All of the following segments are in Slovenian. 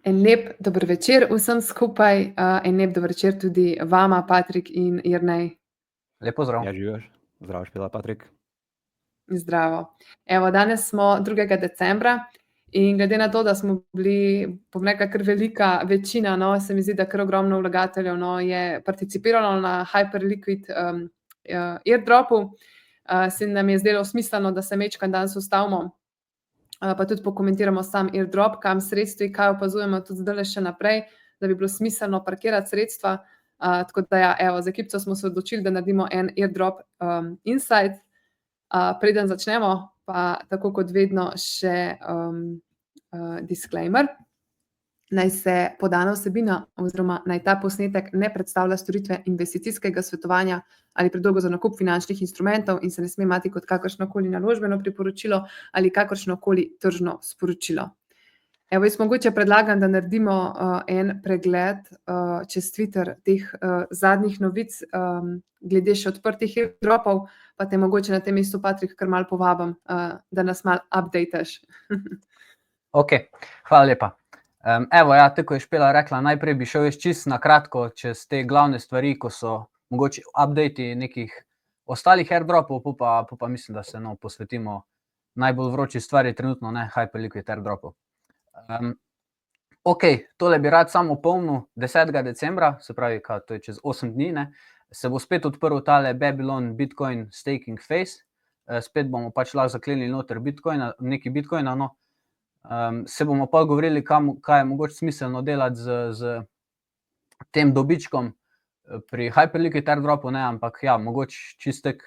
En lep dober večer vsem skupaj, en lep dober večer tudi vama, Patrik in Jernej. Lep pozdrav. Ja, živiš. Zdravo, Špela, Patrik. Zdravo. Evo, danes smo 2. decembra in glede na to, da smo bili, bom rekla, kar velika večina, no, se mi zdi, da kar ogromno vlagateljev, no, je participiralo na Hyperliquid airdropu, se nam je zdelo smiselno, da se majčkeno danes ustavimo, pa tudi pokomentiramo sam airdrop, kam sredstvi, kaj opazujemo tudi zdajle še naprej, da bi bilo smiselno parkirati sredstva. Tako da ja, evo, z ekipico smo se odločili, da naredimo en airdrop insight. Preden začnemo, pa tako kot vedno še disclaimer. Naj se podana vsebina oziroma naj ta posnetek ne predstavlja storitve investicijskega svetovanja ali predloga za nakup finančnih instrumentov in se ne sme imeti kot kakršnokoli naložbeno priporočilo ali kakršnokoli tržno sporočilo. Evo, jaz mogoče predlagam, da naredimo en pregled čez Twitter teh zadnjih novic glede še odprtih airdropov, pa te mogoče na tem mestu, Patrik, kar malo povabim, da nas malo updateš. Ok, hvala lepa. Evo, ja, tako je Špela rekla, najprej bi šel jaz čisto na kratko čez te glavne stvari, ko so mogoče updatei nekih ostalih airdropov, pa mislim, da se posvetimo najbolj vroči stvari trenutno, ne, Hyperliquid airdropov. Ok, tole bi rad samo opomnil, 10. decembra, se pravi, to je čez 8 dni, ne, se bo spet odprl tale Babylon Bitcoin staking phase, spet bomo pač lahko zaklenili noter Bitcoina, nekaj Bitcoina, no. Se bomo pa govorili, kaj je mogoče smiselno delati z tem dobičkom pri Hyperliquid airdropu, ne, ampak ja, mogoče čistek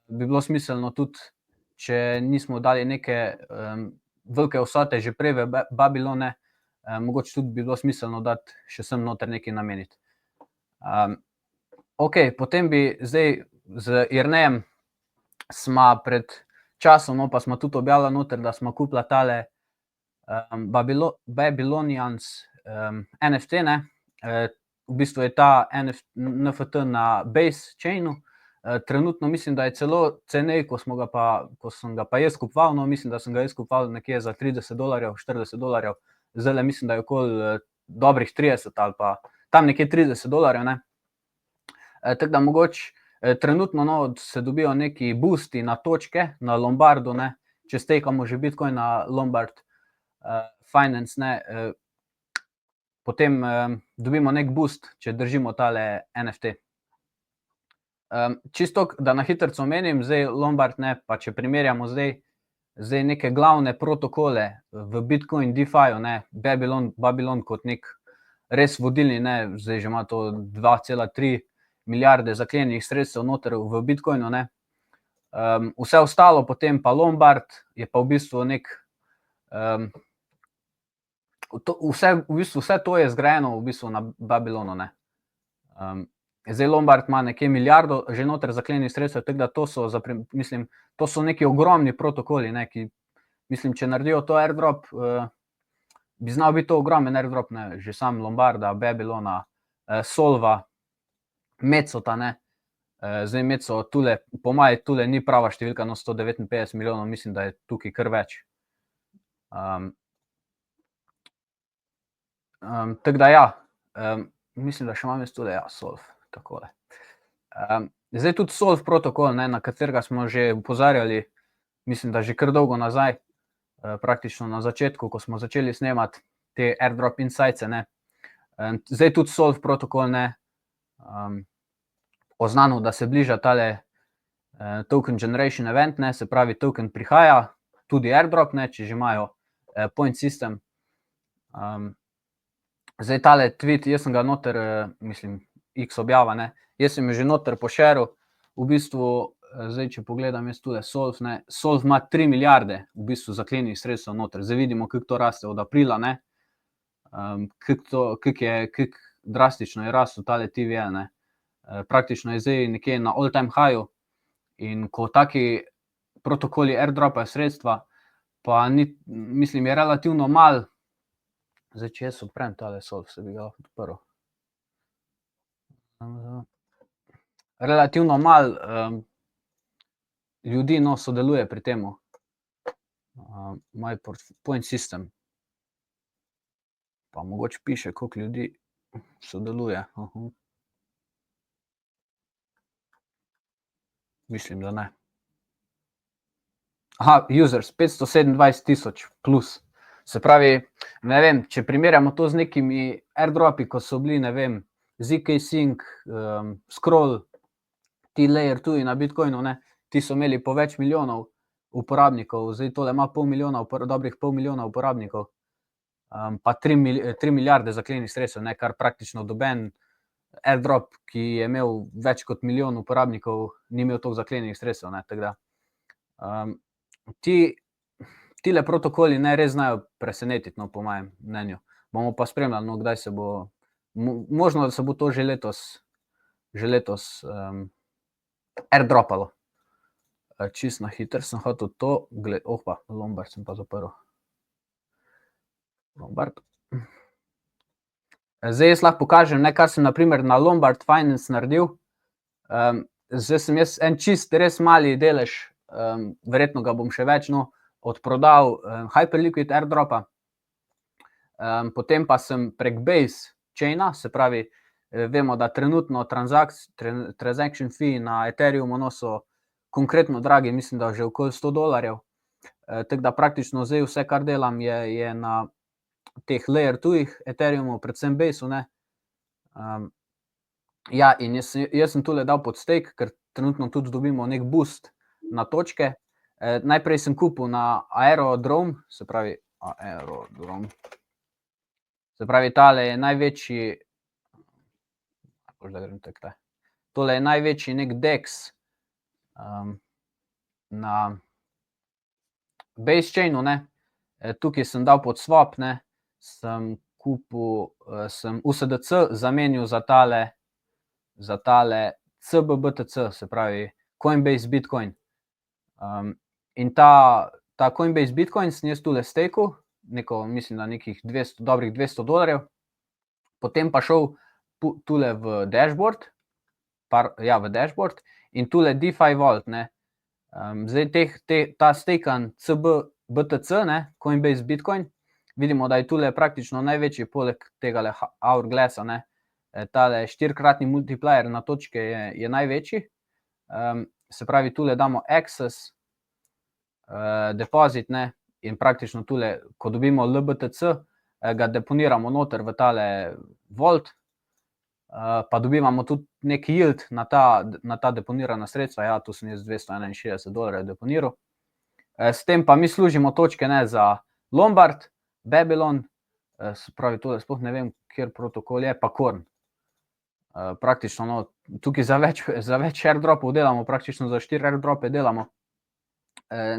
bi bilo smiselno tudi, če nismo dali neke velike vsote že prej v Babylone, mogoče tudi bi bilo smiselno dati še sem noter nekaj nameniti. Ok, potem bi zdaj z Jernejem sva pred časom, no, pa sva tudi objavila noter, da sva kupila tale Babylonians NFT, ne. V bistvu je ta NFT na Base chainu, trenutno mislim, da je celo cenej, ko sem ga pa jaz kupoval, no, mislim, da sem ga jaz kupoval nekje za $30, $40, zdajle mislim, da je okoli dobrih 30 ali pa tam nekje $30, ne. Tako da mogoče trenutno, no, se dobijo neki boosti na točke, na Lombardu, ne, če stakamo že Bitcoin na Lombard Finance, ne, potem dobimo nek boost, če držimo tale NFT. Čisto, da na hitrico omenim, zdaj Lombard, ne, pa če primerjamo zdaj neke glavne protokole v Bitcoin DeFi-ju, ne, Babylon kot nek res vodilni, ne, zdaj že ima to 2,3 milijarde zaklenjenih sredstev noter v Bitcoinu, ne. Vse ostalo potem pa Lombard je pa v bistvu nek vse to je zgrajeno v bistvu na Babylonu, ne. Zdaj Lombard ima nekje milijardo že noter zaklenjenih sredstev, tako da to so mislim, to so neki ogromni protokoli, ne, ki mislim, če naredijo to airdrop, bi znal biti to ogromen airdrop, ne, že sam Lombarda, Babylona, Solva, Metsota, ne. Zdaj Metso tule, po moje tule ni prava številka, no, 159 milijonov, mislim, da je tukaj kar več. Tako da ja, mislim, da še imam jaz tule, ja, Solv, takole. Zdaj tudi Solv protokol, ne, na katerega smo že opozarjali, mislim, da že kar dolgo nazaj, praktično na začetku, ko smo začeli snemati te airdrop insights, ne. Zdaj tudi Solv protokol, ne, oznanil, da se bliža tale token generation event, ne, se pravi token prihaja, tudi airdrop, ne, če že imajo point system. Zdaj tale tweet, jaz sem ga noter, mislim, X objava, ne, jaz sem jo že noter pošeril, v bistvu, zdaj, če pogledam jaz tule Solv, ne, Solv ima 3 milijarde v bistvu zaklenjenih sredstev noter, zdaj vidimo, kako to raste od aprila, ne, kako drastično je rastel tale TVL, ne, praktično je zdaj nekje na all time highu in ko taki protokoli airdropajo sredstva, pa ni, mislim, je relativno malo, zdaj, če jaz odprem tale Solv, se bi ga lahko odprl. Relativno malo ljudi sodeluje pri temu. My point system. Pa mogoče piše, koliko ljudi sodeluje. Mislim, da ne. Aha, users, 527,000 plus. Se pravi, ne vem, če primerjamo to z nekimi airdropi, ko so bili, ne vem, ZK Sync, Scroll, ti Layer 2 na Bitcoinu, ne, ti so imeli po več milijonov uporabnikov, zdaj tole ima dobrih pol milijona uporabnikov, pa 3 milijarde zaklenjenih sredstev, ne, kar praktično doben airdrop, ki je imel več kot milijon uporabnikov, ni imel toliko zaklenjenih sredstev, ne, tako da. Tile protokoli ne res znajo presenetiti, no, po mojem mnenju. Bomo pa spremljali, no, kdaj se bo, možno, da se bo to že letos airdropalo. Čist na hiter sem hotel to, Lombard sem pa zaprl. Lombard. Zdaj jaz lahko pokažem, ne, kar sem na primer na Lombard Finance naredil. Zdaj sem jaz en čist res mali delež, verjetno ga bom še več, no, odprodal Hyperliquid airdropa. Potem pa sem prek Base chaina, se pravi, vemo, da trenutno transaction fee na Ethereumu so konkretno dragi, mislim, da že okoli $100. Tako da praktično zdaj vse, kar delam, je na teh Layer 2-ih Ethereumov, predvsem Baseu, ne. Ja, in jaz sem tule dal pod stake, ker trenutno tudi dobimo nek boost na točke. Najprej sem kupil na Aerodrome, se pravi, tale je največji, tole je največji nek DEX na Base chainu, ne. Tukaj sem dal pod swap, ne, sem kupil, sem USDC zamenil za tale CBBTC, se pravi Coinbase Bitcoin. In ta Coinbase Bitcoin sem jaz tule stakel, mislim, da nekih dobrih $200, potem pa šel tule v dashboard, v dashboard in tule DeFi Vault, ne. Zdaj ta stakan CBBTC, ne, Coinbase Bitcoin, vidimo, da je tule praktično največji poleg tegale Hourglassa, ne. Tale 4-kratni multiplier na točke je največji. Se pravi, tule damo access, deposit, ne, in praktično tule, ko dobimo LBTC, ga deponiramo noter v tale vault, pa dobivamo tudi nek yield na ta deponirana sredstva. Ja, tu sem jaz $261 deponiral. S tem pa mi služimo točke, ne, za Lombard, Babylon, se pravi, tole sploh ne vem, kjer protokol je, pa Korn. Praktično, no, tukaj za več airdropov delamo, praktično za 4 airdrope delamo.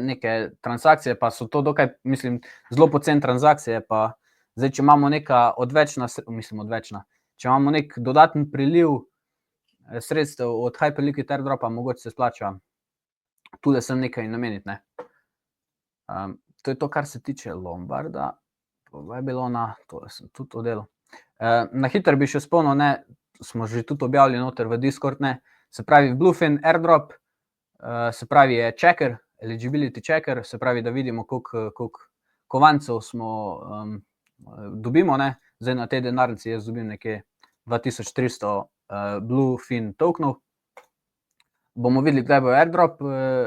Neke transakcije pa so to dokaj, mislim, zelo poceni transakcije, pa zdaj, če imamo neka odvečna, če imamo nek dodaten priliv sredstev od Hyperliquid airdropa, mogoče se splača tule sem nekaj nameniti, ne. To je to, kar se tiče Lombarda, Babylona, tole sem tudi oddelal. Na hiter bi še spomnil, ne, smo že tudi objavili noter v Discord, ne, se pravi, Bluefin airdrop, se pravi, je checker, eligibility checker, se pravi, da vidimo, koliko kovancev dobimo, ne. Zdaj na tej denarnici jaz dobim nekje 2300 Bluefin tokenov. Bomo videli, kdaj bo airdrop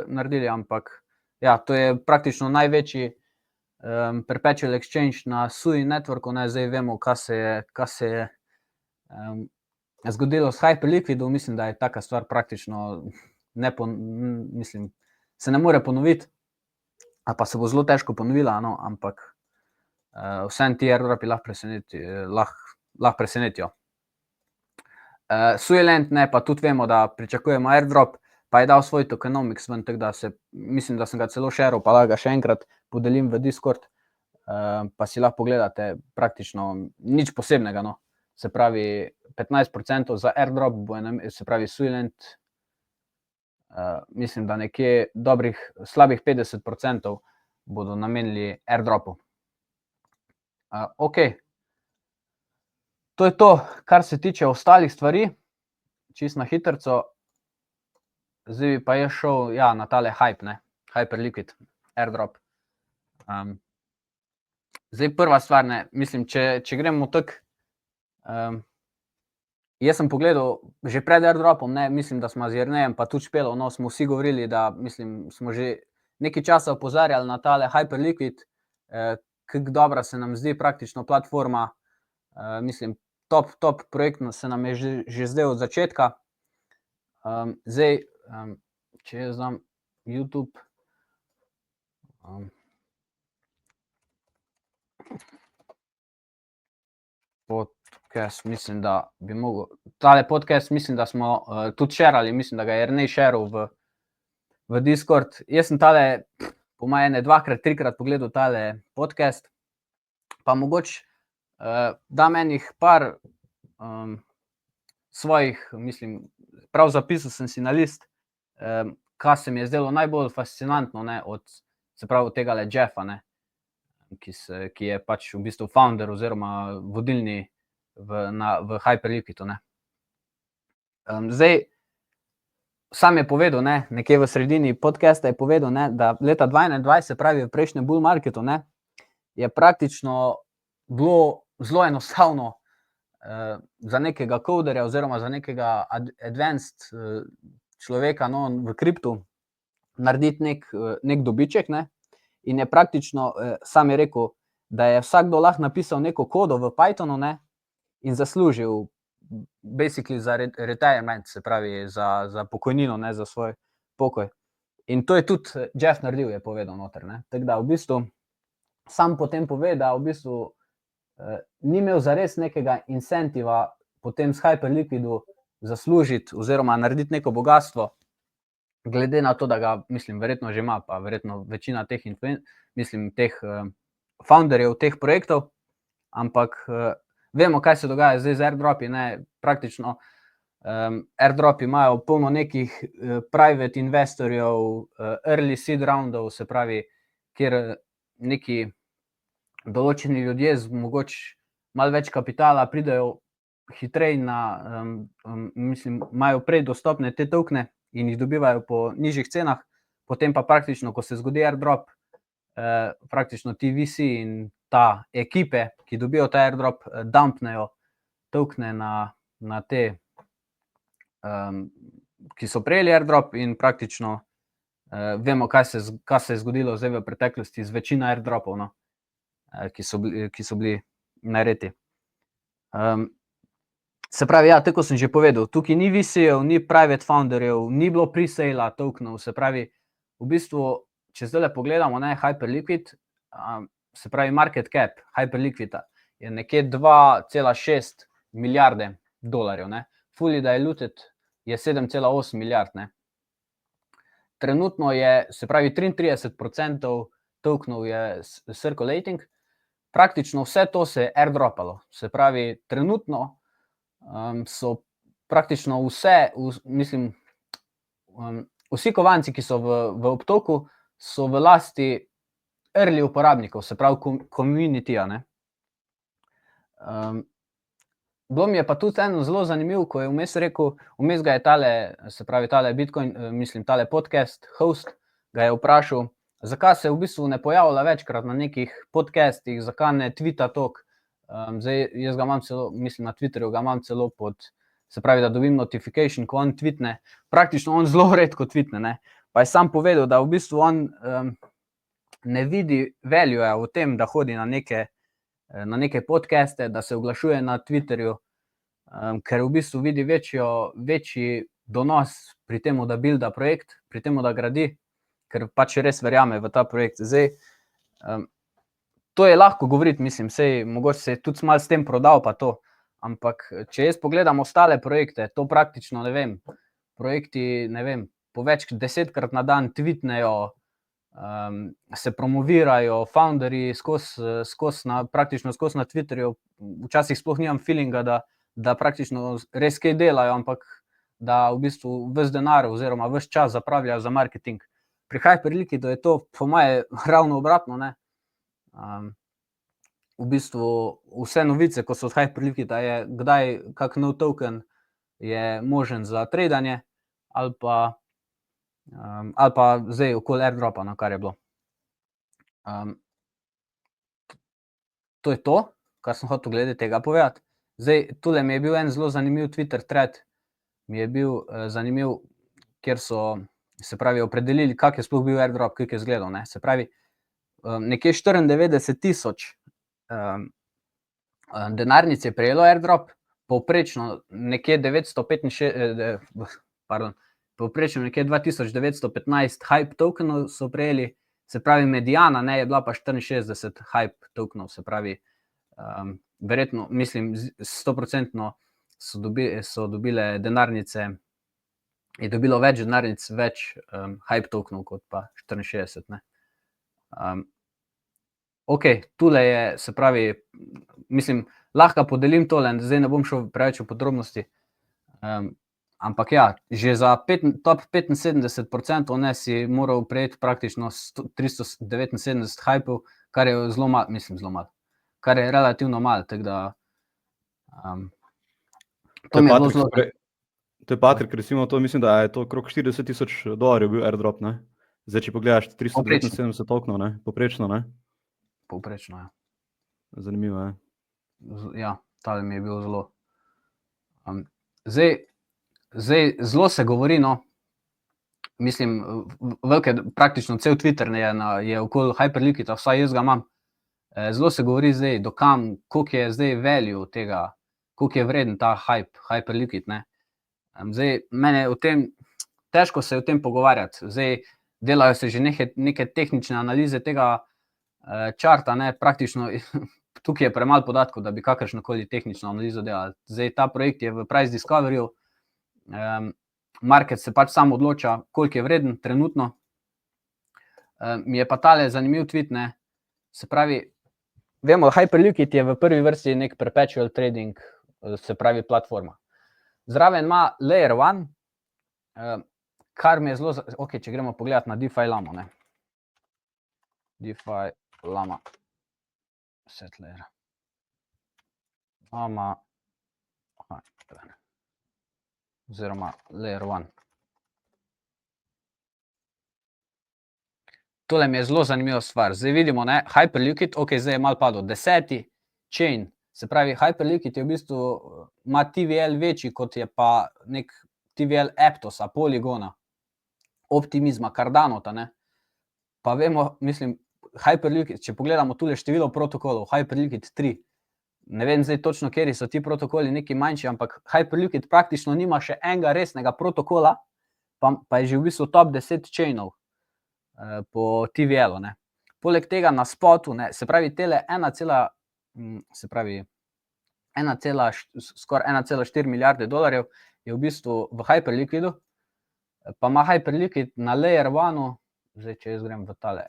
naredili, ampak ja, to je praktično največji perpetual exchange na SUI networku, ne. Zdaj vemo, kaj se je zgodilo s Hyperliquidom, mislim, da je taka stvar praktično se ne more ponoviti, ali pa se bo zelo težko ponovila, no, ampak vseeno ti airdropi lahko presenetijo. Suiland, ne, pa tudi vemo, da pričakujemo airdrop, pa je dal svoj tokenomics ven, tako da mislim, da sem ga celo shareal, pa lahko ga še enkrat podelim v Discord, pa si lahko pogledate, praktično nič posebnega, no. Se pravi, 15% za airdrop bo, se pravi, Suiland, mislim, da nekje slabih 50% bodo namenili airdropu. Ok. To je to, kar se tiče ostalih stvari, čisto na hitrco. zdaj bi pa jaz šel na tale hype, ne, Hyperliquid, airdrop. Zdaj prva stvar, ne, mislim, če gremo tako, jaz sem pogledal že pred airdropom, ne, mislim, da smo z Jernejem pa tudi Špelo, no, smo vsi govorili, da mislim, smo že nekaj časa opozarjali na tale Hyperliquid, kako dobra se nam zdi praktično platforma, mislim, top projekt se nam je že zdaj od začetka. Zdaj, če jaz dam YouTube, podcast, mislim, da bi mogel, tale podcast, mislim, da smo tudi šerali, mislim, da ga je Jernej šeral v Discord. Jaz sem tale, po moje dvakrat, trikrat pogledal tale podcast, pa mogoče dam enih par svojih, mislim, prav zapisal sem si na list, kaj se mi je zdelo najbolj fascinantno, ne, od, se pravi, tegale Jeffa, ne, ki je pač v bistvu founder oziroma vodilni v Hyperliquidu, ne. Zdaj, sam je povedal, ne, nekje v sredini podcasta je povedal, ne, da leta 2021, se pravi v prejšnjem bull marketu, ne, je praktično bilo zelo enostavno za nekega coderja oziroma za nekega advanced človeka, no, v kriptu narediti nek dobiček, ne, in je praktično, sam je rekel, da je vsakdo lahko napisal neko kodo v Pythonu, ne, in zaslužil basically za retirement, se pravi za pokojnino, ne, za svoj pokoj. In to je tudi Jeff naredil, je povedal noter, ne. Tako da v bistvu sam potem pove, da v bistvu ni imel zares nekega incentiva potem s Hyperliquidu zaslužiti oziroma narediti neko bogatstvo, glede na to, da ga, mislim, verjetno že ima, pa verjetno večina teh founderjev teh projektov, ampak vemo, kaj se dogaja zdaj z airdropi, ne, praktično airdropi imajo polno nekih private investorjev, early seed roundov, se pravi, kjer neki določeni ljudje z mogoče malo več kapitala pridejo hitreje mislim, imajo prej dostopne te tokene in jih dobivajo po nižjih cenah, potem pa praktično, ko se zgodi airdrop, praktično ti VC in ta ekipe, ki dobijo ta airdrop, dumpnejo tokene na te, ki so prejeli airdrop in praktično vemo, kaj se je zgodilo zdaj v preteklosti z večino airdropov, no, ki so bili narejeni. Se pravi, ja, tako sem že povedal, tukaj ni VC-jev, ni private founderjev, ni bilo pre-sale tokenov, se pravi, v bistvu, če zdaj pogledamo, ne, Hyperliquid, se pravi market cap Hyperliquida je nekje 2,6 milijarde dolarjev, ne, fully diluted je 7,8 milijard, ne. Trenutno je, se pravi, 33% tokenov je circulating, praktično vse to se je airdropalo, se pravi, trenutno so praktično mislim, vsi kovanci, ki so v obtoku, so v lasti early uporabnikov, se pravi community-ja, ne. Bilo mi je pa tudi eno zelo zanimivo, ko je vmes rekel, vmes ga je tale, se pravi tale Bitcoin, mislim tale podcast host, ga je vprašal, zakaj se v bistvu ne pojavlja večkrat na nekih podcastih, zakaj ne twita toliko. Zdaj, jaz ga imam celo, mislim na Twitterju ga imam celo se pravi, da dobim notification, ko on tweetne, praktično on zelo redko tweetne, ne, pa je sam povedal, da v bistvu on ne vidi valueja v tem, da hodi na neke podcaste, da se oglašuje na Twitterju, ker v bistvu vidi večji donos pri tem, da builda projekt, pri tem, da gradi, ker pač res verjame v ta projekt. Zdaj, to je lahko govoriti, mislim, sej mogoče se je tudi malo s tem prodal pa to, ampak če jaz pogledam ostale projekte, to praktično, ne vem, projekti, ne vem, po več 10krat na dan tweetnejo, se promovirajo, founderji praktično skozi na Twitterju, včasih sploh nimam feelinga, da praktično res kaj delajo, ampak da v bistvu ves denar oziroma ves čas zapravljajo za marketing. Pri Hyperliquidu je to po moje ravno obratno, ne. V bistvu vse novice, ko so od Hyperliquida, je kdaj kak nov token je možen za tradanje ali pa ali pa zdaj okoli airdropa, no, kar je bilo. To je to, kar sem hotel glede tega povedati. Zdaj, tule mi je bil en zelo zanimiv Twitter thread, mi je bil zanimiv, kjer so, se pravi, opredelili, kak je sploh bil airdrop, kako je izgledal, ne. Se pravi, nekje 94 000 denarnic je prejelo airdrop, povprečno nekje 2915 hype tokenov so prejeli, se pravi mediana, ne, je bila pa 64 hype tokenov, se pravi, verjetno, mislim, 100% so dobile denarnice, je dobilo več denarnic, več hype tokenov kot pa 64, ne. Ok, tule je, se pravi, mislim, lahko podelim tole, zdaj ne bom šel preveč v podrobnosti, ampak ja, že za top 75% ne si moral prejeti praktično 379 hypov, kar je zelo malo, kar je relativno malo, tako da to mi je bilo zelo... To je Patrik, recimo to, mislim, da je to okrog $40,000 bil airdrop, ne? Zdaj, če pogledaš 379 tokenov, ne? Poprečno, ne? Povprečno, ja. Zanimivo, je. Ja, tale mi je bil zelo. Zdaj, zelo se govori, no, mislim, praktično cel Twitter je okoli Hyperliquida, vsaj jaz ga imam. Zelo se govori zdaj, dokam, koliko je zdaj value tega, koliko je vreden ta Hyperliquid, ne. Zdaj, mene o tem, težko se o tem pogovarjati. Zdaj, delajo se že neke tehnične analize tega čarta, ne, praktično tukaj je premalo podatkov, da bi kakršnokoli tehnično analizo delali. Zdaj, ta projekt je v price discoveryju, market se pač sam odloča, koliko je vreden trenutno. Mi je pa tale zanimiv tweet, ne, se pravi, vemo, Hyperliquid je v prvi vrsti nek perpetual trading, se pravi platforma. Zraven ima Layer 1, kar mi je zelo, ok, če gremo pogledati na DeFi Lamo, ne. DeFi Lama, set layer. Lama, oziroma Layer 1. Tole mi je zelo zanimiva stvar. Zdaj vidimo, ne, Hyperliquid, ok, zdaj je malo padel, 10. chain, se pravi, Hyperliquid je v bistvu, ima TVL večji, kot je pa nek TVL Aptosa, Polygona, Optimizma, Cardanota, ne. Pa vemo, mislim, Hyperliquid, če pogledamo tule število protokolov, Hyperliquid 3, ne vem zdaj točno, kateri so ti protokoli neki manjši, ampak Hyperliquid praktično nima še enega resnega protokola, pa je že v bistvu top 10 chainov po TVL-u, ne. Poleg tega na spotu, ne, se pravi, tele skoraj 1,4 milijarde dolarjev je v bistvu v Hyperliquidu, pa ima Hyperliquid na Layer 1, zdaj, če jaz grem v tale,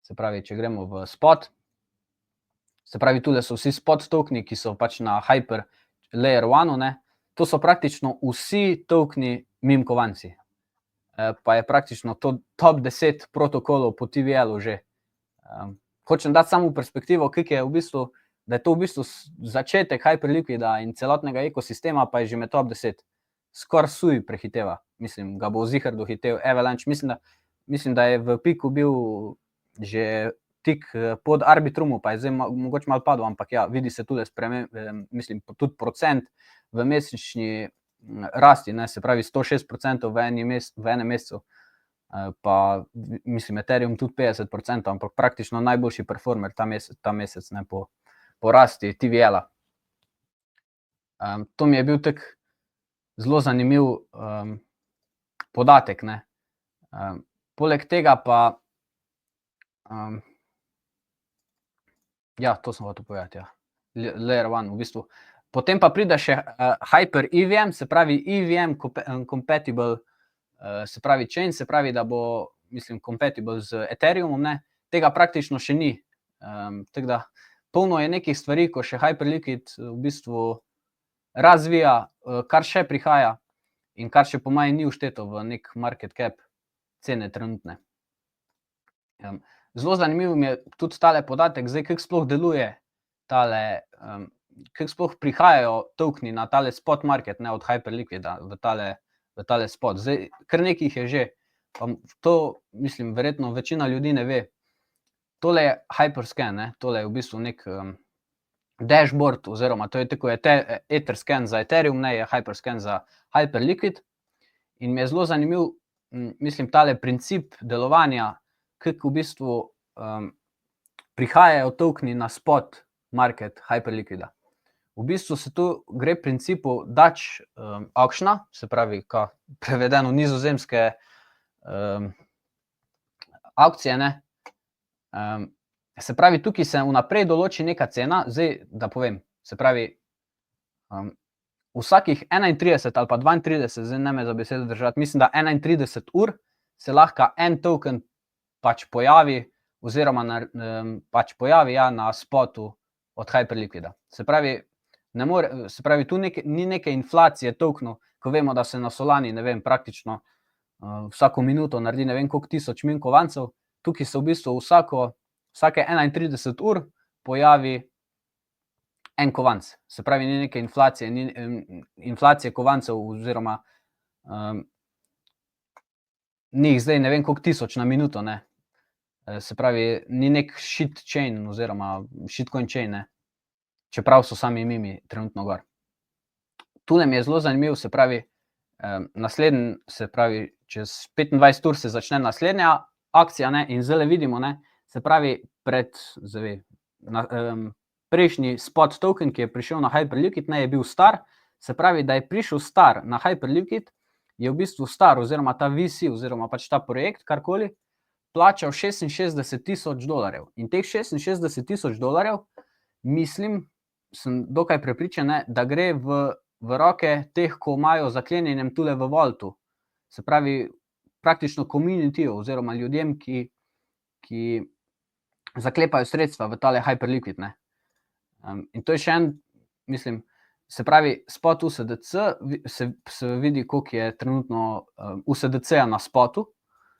se pravi, če gremo v spot, se pravi, tule so vsi spot tokeni, ki so pač na Hyper Layer 1, ne, to so praktično vsi tokeni meme kovanci, pa je praktično to top 10 protokolov po TVL-u že. Hočem dati samo v perspektivo, kako je v bistvu, da je to v bistvu začetek Hyperliquida in celotnega ekosistema, pa je že med top 10. Skoraj Sui prehiteva, mislim, ga bo ziher dohitel Avalanche, mislim, da je v piku bil že tik pod Arbitrumu, pa je zdaj mogoče malo padel, ampak ja, vidi se tule mislim, tudi procent v mesečni rasti, ne, se pravi 106% v enem mesecu, pa mislim, Ethereum tudi 50%, ampak praktično najboljši performer ta mesec, ne, po rasti TVL-a. To mi je bil tak zelo zanimiv podatek, ne. Poleg tega pa, ja, to sem hotel povedati, ja, Layer 1 v bistvu. Potem pa pride še Hyper EVM, se pravi EVM compatible, se pravi chain, se pravi, da bo, mislim, compatible z Ethereumom, ne, tega praktično še ni. Tako da, polno je nekih stvari, ko še Hyperliquid v bistvu razvija, kar še prihaja in kar še po mojem ni všteto v nek market cap cene trenutne. Zelo zanimiv mi je tudi tale podatek, zdaj, kako sploh deluje tale, kako sploh prihajajo tokeni na tale spot market, ne, od Hyperliquida v tale v tale spot. Zdaj, kar nekaj jih je že, pa to, mislim, verjetno večina ljudi ne ve. Tole je Hyperscan, ne? Tole je v bistvu nek dashboard, oziroma to je tako Etherscan za Ethereum, ne, je Hyperscan za Hyperliquid. In mi je zelo zanimiv, mislim, tale princip delovanja, kako v bistvu prihajajo tokeni na spot market Hyperliquida. V bistvu se tu gre principu Dutch auctiona, se pravi, prevedeno nizozemske aukcije, ne. Se pravi, tukaj se vnaprej določi neka cena, zdaj, da povem, se pravi, vsakih 31 ali pa 32, zdaj ne me za besedo držati, mislim, da 31 ur se lahko en token pač pojavi, oziroma pač pojavi na spotu od Hyperliquida. Se pravi, tu ni neke inflacije tokenov, ko vemo, da se na Solani, ne vem, praktično vsako minuto naredi ne vem koliko tisoč min kovancev, tukaj se v bistvu vsake 31 ur pojavi en kovanc. Se pravi, ni neke inflacije, ni inflacije kovancev, oziroma ni jih zdaj ne vem koliko tisoč na minuto, ne. Se pravi, ni nek shit chain, oziroma shitcoin chain, ne. Čeprav so sami mimi trenutno gor. Tule mi je zelo zanimiv, se pravi, se pravi, čez 25 ur se začne naslednja akcija, ne, in zdaj vidimo, ne, se pravi, prejšnji spot token, ki je prišel na Hyperliquid, ne, je bil star, se pravi, da je prišel star na Hyperliquid, je v bistvu star, oziroma ta VC, oziroma pač ta projekt, karkoli, plačal $66,000. In teh $66,000, mislim, sem dokaj prepričan, da gre v roke teh, ko imajo zaklenjenem tule v vaultu. Se pravi, praktično community, oziroma ljudem, ki zaklepajo sredstva v tale Hyperliquid, ne. In to je še en, mislim, se pravi, spot USDC, se vidi, koliko je trenutno USDC-ja na spotu,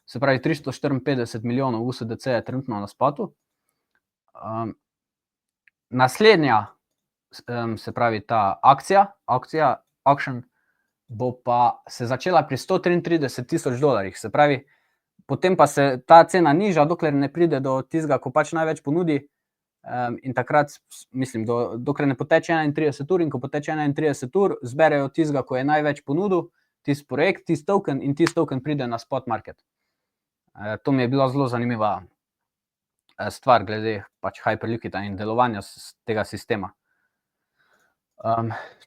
se pravi, 354 milijonov USDC je trenutno na spotu. Naslednja, se pravi, ta akcija, auction, bo pa se začela pri $133,000, se pravi, potem pa se ta cena niža, dokler ne pride do tistega, ko pač največ ponudi, in takrat, mislim, dokler ne poteče 31 ur, in ko poteče 31 ur, zberejo tistega, ko je največ ponudil, tisti projekt, tisti token, in tisti token pride na spot market. To mi je bila zelo zanimiva stvar glede pač Hyperliquida in delovanja tega sistema.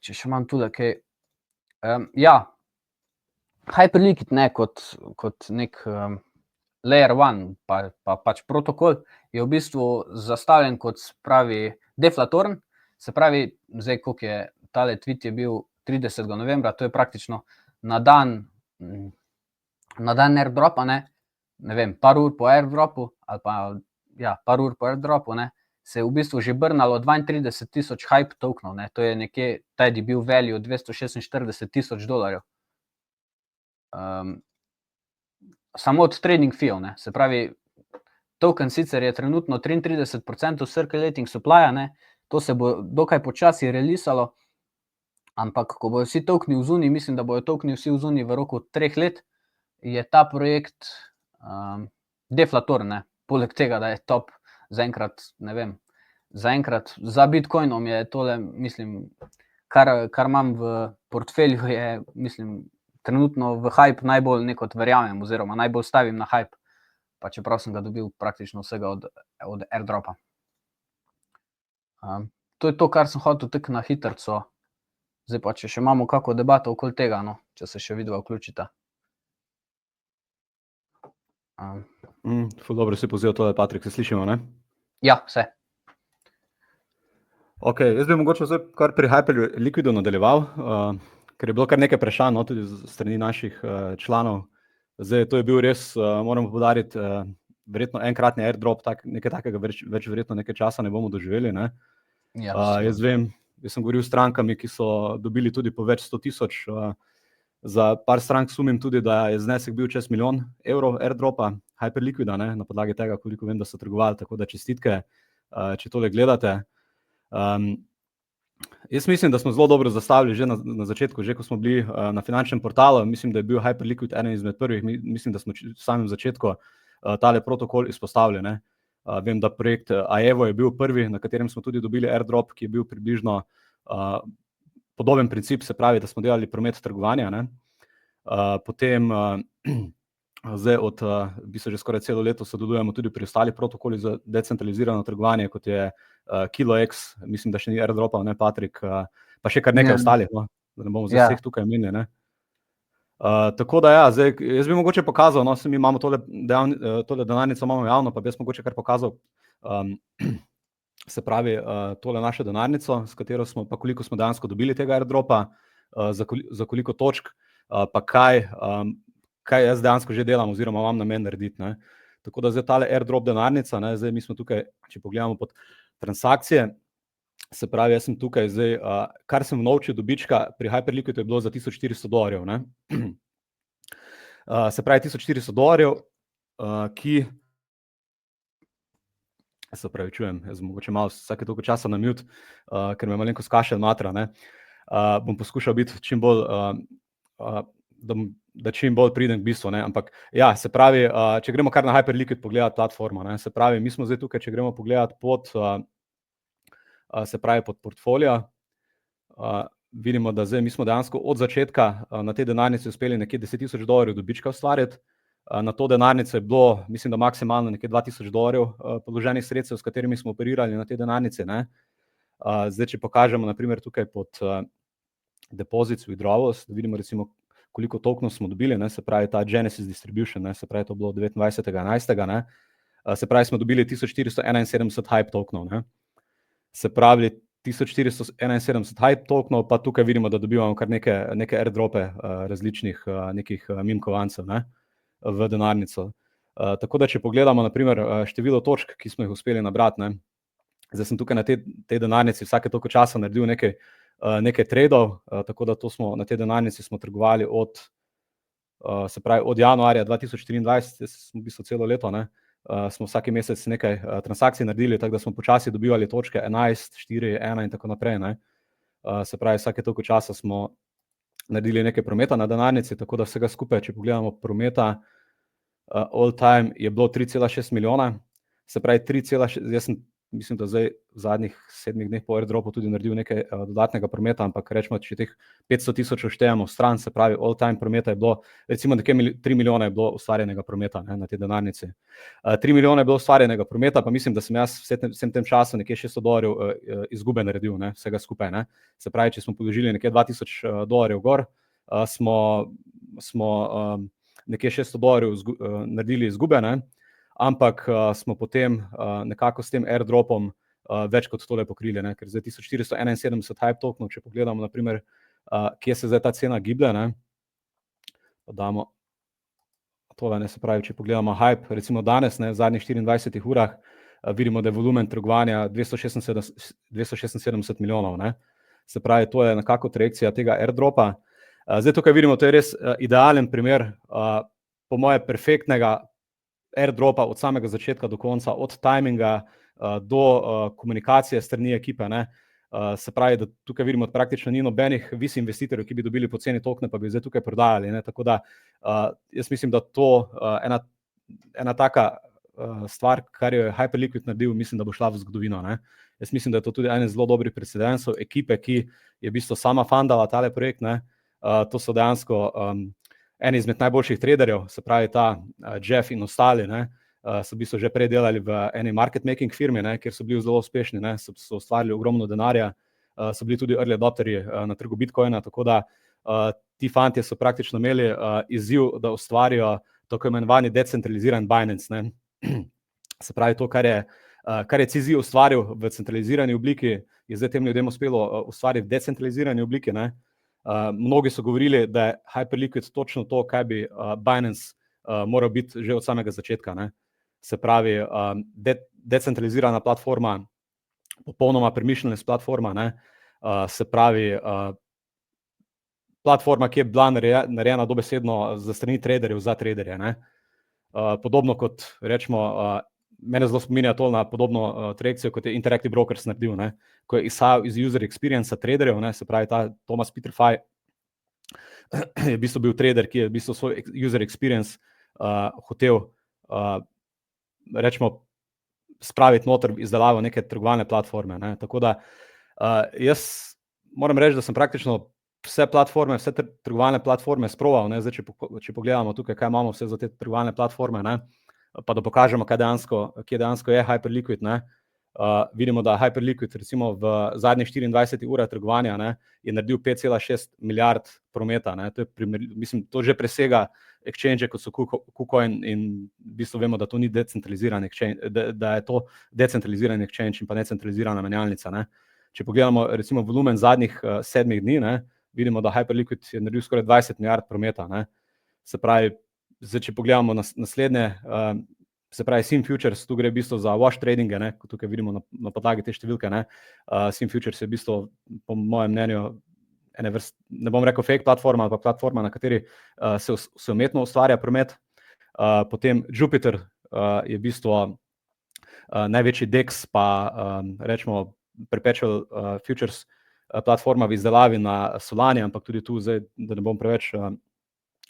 Če še imam tule kaj. Ja, Hyperliquid, ne, kot nek layer one, pa pač protokol, je v bistvu zastavljen kot, pravi, deflatoren, se pravi, zdaj, koliko je, tale tweet je bil 30. novembra, to je praktično na dan airdropa, ne vem, par ur po airdropu, ali pa, ja, par ur po airdropu, ne, se je v bistvu že brnalo 32,000 hype tokenov, ne, to je nekje, taj je bil value $246,000. Samo od trading fee-ov, ne, se pravi, token sicer je trenutno 33% circulating supply-ja, ne, to se bo dokaj počasi releasalo, ampak ko bojo vsi tokeni v zuni, mislim, da bojo tokeni vsi v zuni v roku 3 let, je ta projekt deflatoren, ne, poleg tega, da je top, zaenkrat, ne vem, zaenkrat za Bitcoinom je tole, mislim, kar imam v portfelju, je, mislim, trenutno v hype najbolj nekot verjamem, oziroma najbolj stavim na hype, pa čeprav sem ga dobil praktično vsega od airdropa. To je to, kar sem hotel tako na hitrco. Zdaj pa, če še imamo kako debato okoli tega, no, če se še vidva vključita. Ful dobro si povzel tole, Patrik, se slišimo, ne? Ja, vse. Ok, jaz bi mogoče zdaj kar pri Hyperliquidu nadaljeval, ker je bilo kar nekaj vprašanj, no, tudi strani naših članov. Zdaj, to je bil res, moramo poudariti, verjetno enkratni airdrop, nekaj takega več verjetno nekaj časa ne bomo doživeli, ne? Ja, jaz vem, jaz sem govoril s strankami, ki so dobili tudi po več 100,000, za par strank sumim tudi, da je znesek bil čez €1 milijon airdropa Hyperliquida, ne, na podlagi tega, koliko vem, da so trgovali, tako da čestitke, če tole gledate. Jaz mislim, da smo zelo dobro zastavili že na začetku, že ko smo bili na finančnem portalu. Mislim, da je bil Hyperliquid eden izmed prvih. Mislim, da smo v samem začetku tale protokol izpostavili. Ne. Vem, da projekt Aevo je bil prvi, na katerem smo tudi dobili airdrop, ki je bil približno podoben princip, se pravi, da smo delali promet trgovanja. Ne. Potem zdaj od v bistvu že skoraj celo leto sodelujemo tudi pri ostalih protokolih za decentralizirano trgovanje, kot je KiloX, mislim, da še ni airdropal, ne, Patrik, pa še kar nekaj ostalih, no, da ne bomo vseh tukaj menili, ne. Tako da ja, zdaj, jaz bi mogoče pokazal, no, mi imamo tole denarnico imamo javno, pa bi jaz mogoče kar pokazal, se pravi, tole našo denarnico, s katero smo, pa koliko smo dejansko dobili tega airdropa, za koliko točk, pa kaj jaz dejansko že delam oziroma imam namen narediti, ne. Tako da zdaj tale airdrop denarnica, ne, zdaj mi smo tukaj, če pogledamo pod transakcije, se pravi, jaz sem tukaj zdaj, kar sem vnovčil dobička pri Hyperliquidu je bilo za $1400, ne. Se pravi, $1400, ki, se pravi, čujem, jaz mogoče malo vsake toliko časa na mute, ker me malenkost kašelj matra, ne. Bom poskušal biti čim bolj, da čim bolj pridem k bistvu, ne, ampak ja, se pravi, če gremo kar na Hyperliquid pogledati platformo, ne, se pravi, mi smo zdaj tukaj, če gremo pogledati pod, se pravi, pod portfolio, vidimo, da zdaj mi smo dejansko od začetka na tej denarnici uspeli nekje $10,000 dobička ustvariti, na to denarnico je bilo, mislim, da maksimalno nekje $2,000 položenih sredstev, s katerimi smo operirali na tej denarnici, ne. Zdaj, če pokažemo, na primer, tukaj pod deposits, withdrawals, da vidimo recimo, koliko tokenov smo dobili, ne, se pravi, ta Genesis Distribution, ne, se pravi, to bilo 29.11., ne, se pravi, smo dobili 1471 hype tokenov, ne. Se pravi, 1471 hype tokenov, pa tukaj vidimo, da dobivamo kar neke airdrope različnih nekih meme kovancev, ne, v denarnico. Tako da, če pogledamo, na primer, število točk, ki smo jih uspeli nabrati, ne, zdaj sem tukaj na tej denarnici vsake toliko časa naredil nekaj tradov, tako da to smo, na tej denarnici smo trgovali od, se pravi, od januarja 2023, smo v bistvu celo leto, ne, smo vsaki mesec nekaj transakcij naredili, tako da smo počasi dobivali točke 11, 4, 1 in tako naprej, ne. Se pravi, vsake toliko časa smo naredili nekaj prometa na denarnici, tako da vsega skupaj, če pogledamo prometa, all time je bilo 3,6 milijona, se pravi 3,6, jaz sem, mislim, da zdaj v zadnjih 7 dneh po airdropu tudi naredil nekaj dodatnega prometa, ampak rečemo, če teh 500,000 štejemo stran, se pravi, all time prometa je bilo, recimo nekje 3 milijone je bilo ustvarjenega prometa, ne, na tej denarnici. 3 milijone je bilo ustvarjenega prometa, pa mislim, da sem jaz vsem tem času nekje $600 izgube naredil, ne, vsega skupaj, ne. Se pravi, če smo položili nekje $2,000 gor, smo nekje $600 naredili izgube, ne, ampak smo potem nekako s tem airdropom več kot tole pokrili, ne, ker zdaj 1471 hype tokenov, če pogledamo, na primer, kje se zdaj ta cena giblje, ne, pa damo tole, ne, se pravi, če pogledamo hype, recimo danes, ne, v zadnjih 24 urah, vidimo, da je volumen trgovanja 276 milijonov, ne. Se pravi, to je nekako trajekcija tega airdropa. Zdaj tukaj vidimo, to je res idealen primer, po moje perfektnega airdropa od samega začetka do konca, od timinga do komunikacije strani ekipe, ne. Se pravi, da tukaj vidimo, da praktično ni nobenih VC investitorjev, ki bi dobili poceni tokene, pa bi zdaj tukaj prodajali, ne, tako da jaz mislim, da to ena taka stvar, kar je Hyperliquid naredil, mislim, da bo šla v zgodovino, ne. Jaz mislim, da je to tudi eden zelo dobrih precedensov ekipe, ki je v bistvu sama fundala tale projekt, ne. To so dejansko eni izmed najboljših traderjev, se pravi ta Jeff in ostali, ne, so v bistvu že prej delali v eni market making firmi, ne, kjer so bili zelo uspešni, ne, so ustvarili ogromno denarja, so bili tudi early adopterji na trgu Bitcoina, tako da ti fantje so praktično imeli izziv, da ustvarijo tako imenovani decentraliziran Binance, ne. Se pravi, to, kar je CZ ustvaril v centralizirani obliki, je zdaj tem ljudem uspelo ustvariti v decentralizirani obliki, ne. Mnogi so govorili, da je Hyperliquid točno to, kaj bi Binance moral biti že od samega začetka, ne. Se pravi, decentralizirana platforma, popolnoma permissionless platforma, ne. Se pravi, platforma, ki je bila narejena dobesedno za strani traderjev za traderje, ne. Podobno kot, rečemo, mene zelo spominja to na podobno trajekcijo, kot je Interactive Brokers naredil, ne, ko je izhajal iz user experience traderjev, ne, se pravi ta Thomas Peterfy je v bistvu bil trader, ki je v bistvu svoj user experience hotel, rečemo, spraviti noter izdelavo neke trgovalne platforme, ne, tako da jaz moram reči, da sem praktično vse platforme, vse trgovalne platforme sproval, ne, zdaj, če pogledamo tukaj, kaj imamo vse za te trgovalne platforme, ne, pa da pokažemo, kje dejansko je Hyperliquid, ne. Vidimo, da Hyperliquid recimo v zadnjih 24 urah trgovanja, ne, je naredil 5,6 milijard prometa, ne. To je mislim, to že presega exchange, kot so KuCoin, in v bistvu vemo, da to ni decentraliziran exchange, da je to decentraliziran exchange in pa necentralizirana menjalnica, ne. Če pogledamo recimo volumen zadnjih 7 dni, ne, vidimo, da Hyperliquid je naredil skoraj 20 milijard prometa, ne. Se pravi, zdaj, če pogledamo naslednje, se pravi Sim Futures, tu gre v bistvu za wash tradinge, ne, kot tukaj vidimo na podlagi te številke, ne. Sim Futures je v bistvu, po mojem mnenju, ne bom rekel fake platforma, ampak platforma, na kateri se umetno ustvarja promet. Potem Jupiter je v bistvu največji DEX, pa rečemo perpetual futures platforma v izdelavi na Solani, ampak tudi tu zdaj, da ne bom preveč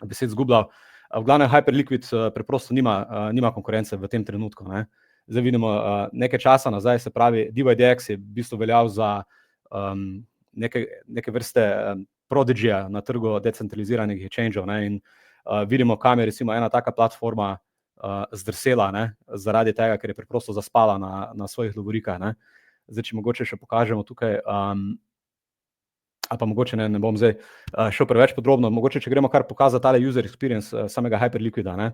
besed zgubljal. V glavnem Hyperliquid preprosto nima konkurence v tem trenutku, ne. Zdaj vidimo nekaj časa nazaj, se pravi DYDX je v bistvu veljal za neke vrste prodigija na trgu decentraliziranih exchangeov, ne, in vidimo, kam je recimo ena taka platforma zdrsela, ne, zaradi tega, ker je preprosto zaspala na svojih lovorikah, ne. Zdaj, če mogoče še pokažemo tukaj, ali pa mogoče ne bom zdaj šel preveč podrobno, mogoče, če gremo kar pokazati tale user experience samega Hyperliquida, ne.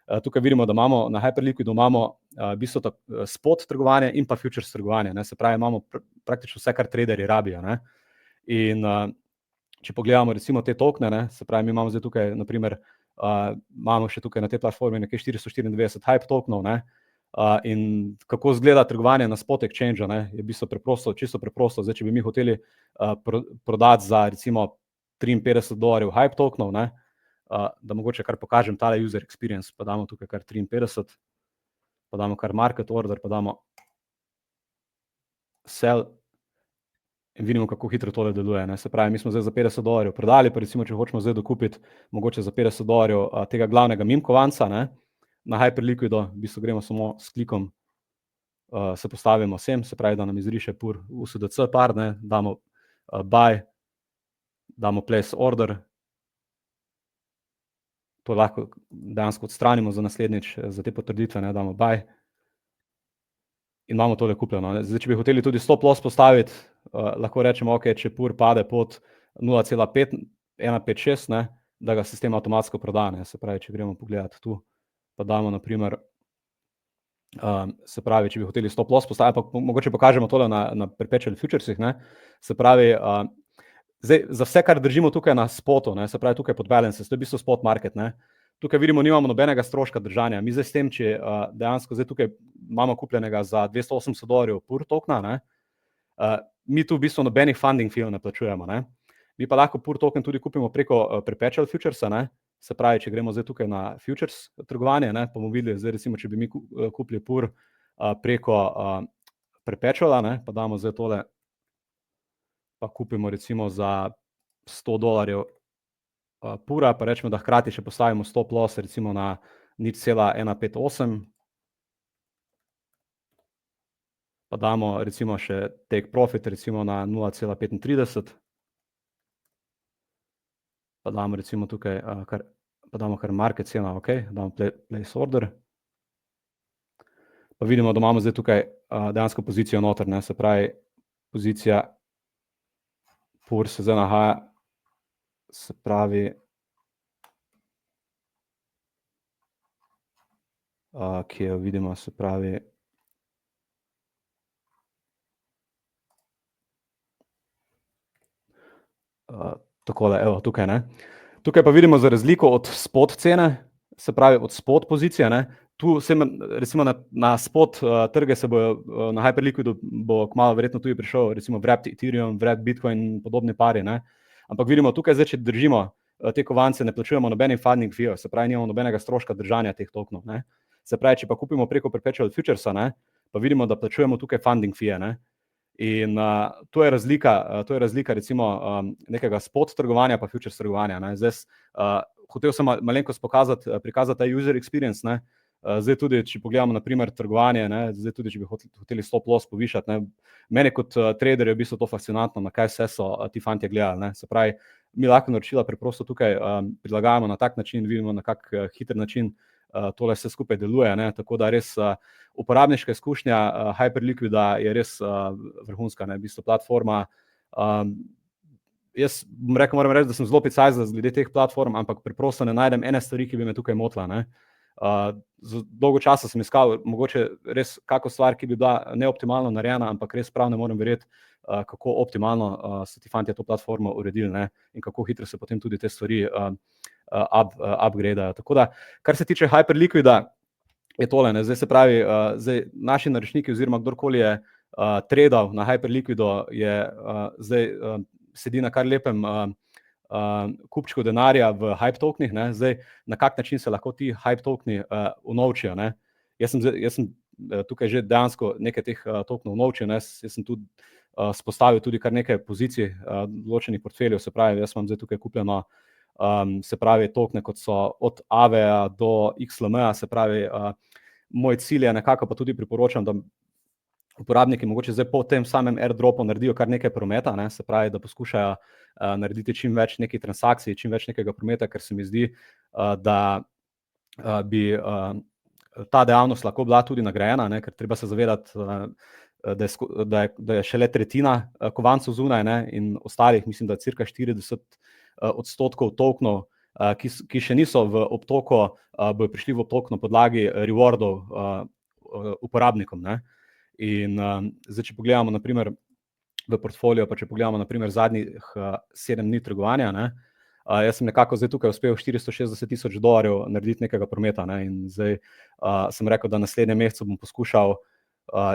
Tukaj vidimo, da imamo na Hyperliquidu v bistvu spot trgovanje in pa futures trgovanje, ne, se pravi, imamo praktično vse, kar traderji rabijo, ne. In če pogledamo recimo te tokene, ne, se pravi, mi imamo zdaj tukaj, na primer, imamo še tukaj na tej platformi nekaj 494 hype tokenov, ne, in kako izgleda trgovanje na spot exchange, ne, je v bistvu preprosto, čisto preprosto. Zdaj, če bi mi hoteli prodati za recimo $53 hype tokenov, ne, da mogoče kar pokažem tale user experience, pa damo tukaj kar 53, pa damo kar market order, pa damo sell in vidimo, kako hitro tole deluje, ne. Se pravi, mi smo zdaj za $50 prodali, pa recimo, če hočemo zdaj dokupiti mogoče za $50 tega glavnega meme kovanca, ne, na Hyperliquidu, v bistvu gremo samo s klikom, se postavimo sem, se pravi, da nam izriše pur USDC par, ne, damo buy, damo place order, to lahko dejansko odstranimo za naslednjič, za te potrditve, ne, damo buy in imamo tole kupljeno, ne. Zdaj, če bi hoteli tudi stop loss postaviti, lahko rečemo, ok, če pur pade pod 0,156, ne, da ga sistem avtomatsko proda, ne, se pravi, če gremo pogledati tu, pa damo na primer, se pravi, če bi hoteli stop loss postaviti, pa mogoče pokažemo tole na perpetual futuresih, ne, se pravi, zdaj, za vse, kar držimo tukaj na spotu, ne, se pravi, tukaj pod balances, to je v bistvu spot market, ne, tukaj vidimo, nimamo nobenega stroška držanja, mi zdaj s tem, če dejansko zdaj tukaj imamo kupljenega za $280 pur tokena, ne, mi tu v bistvu nobenih funding feejev ne plačujemo, ne, mi pa lahko pur token tudi kupimo preko perpetual futuresa, ne, se pravi, če gremo zdaj tukaj na futures trgovanje, ne, pa bomo videli, zdaj recimo, če bi mi kupili pur preko perpetuala, ne, pa damo zdaj tole, pa kupimo recimo za $100 pura, pa rečemo, da hkrati še postavimo stop loss recimo na 0,158, pa damo recimo še take profit recimo na 0,35, pa damo recimo tukaj, pa damo kar market cena, ok, damo place order, pa vidimo, da imamo zdaj tukaj dejansko pozicijo noter, ne, se pravi, pozicija pur se zdaj nahaja, se pravi, ki jo vidimo, se pravi, takole, evo, tukaj, ne. Tukaj pa vidimo za razliko od spot cene, se pravi od spot pozicije, ne, tu recimo na spot trge se bojo, na Hyperliquidu bo kmalu verjetno tudi prišel recimo wrapped Ethereum, wrapped Bitcoin in podobni pari, ne, ampak vidimo tukaj zdaj, če držimo te kovance, ne plačujemo nobenih funding feejev, se pravi, nimamo nobenega stroška držanja teh tokenov, ne. Se pravi, če pa kupimo preko Perpetual Futuresa, ne, pa vidimo, da plačujemo tukaj funding fee, ne. In to je razlika recimo nekega spot trgovanja pa futures trgovanja, ne. Zdaj, hotel sem malenkost prikazati ta user experience, ne. Zdaj tudi, če pogledamo na primer trgovanje, ne, zdaj tudi, če bi hoteli stop loss povišati, ne, meni kot trader je v bistvu to fascinantno, na kaj vse so ti fantje gledali, ne. Se pravi, mi lahko naročila preprosto tukaj prilagajamo na tak način, vidimo na kak hiter način tole vse skupaj deluje, ne, tako da res uporabniška izkušnja Hyperliquida je res vrhunska, ne, v bistvu platforma. Jaz moram reči, da sem zelo precizna glede teh platform, ampak preprosto ne najdem ene stvari, ki bi me tukaj motila, ne. Dolgo časa sem iskal mogoče res kako stvar, ki bi bila neoptimalno narejena, ampak res prav ne morem verjeti, kako optimalno so ti fantje to platformo uredili, ne, in kako hitro se potem tudi te stvari upgradeajo. Tako da, kar se tiče Hyperliquida, je tole, ne, zdaj se pravi, zdaj naši naročniki oziroma kdorkoli je tradal na Hyperliquidu, je zdaj sedi na kar lepem kupčku denarja v hype tokenih, ne, zdaj na kak način se lahko ti hype tokeni unovčijo, ne. Jaz sem tukaj že dejansko nekaj teh tokenov unovčil, ne, jaz sem tudi spostavil tudi kar nekaj pozicij določenih portfeljev, se pravi, jaz imam zdaj tukaj kupljeno se pravi tokene, kot so od AVE-ja do XLM-ja, se pravi, moj cilj je nekako, pa tudi priporočam, da uporabniki mogoče zdaj po tem samem airdropu naredijo kar nekaj prometa, ne, se pravi, da poskušajo narediti čim več nekih transakcij, čim več nekega prometa, ker se mi zdi, da bi ta dejavnost lahko bila tudi nagrajena, ne, ker treba se zavedati, da je šele tretjina kovancev zunaj, ne, in ostalih, mislim, da cirka 40% tokenov, ki še niso v obtoku, bojo prišli v obtok na podlagi rewardov uporabnikom, ne. In zdaj, če pogledamo na primer v portfolio, pa če pogledamo na primer zadnjih 7 dni trgovanja, ne, jaz sem nekako zdaj tukaj uspel $460,000 narediti nekega prometa, ne, in zdaj sem rekel, da naslednjem mesecu bom poskušal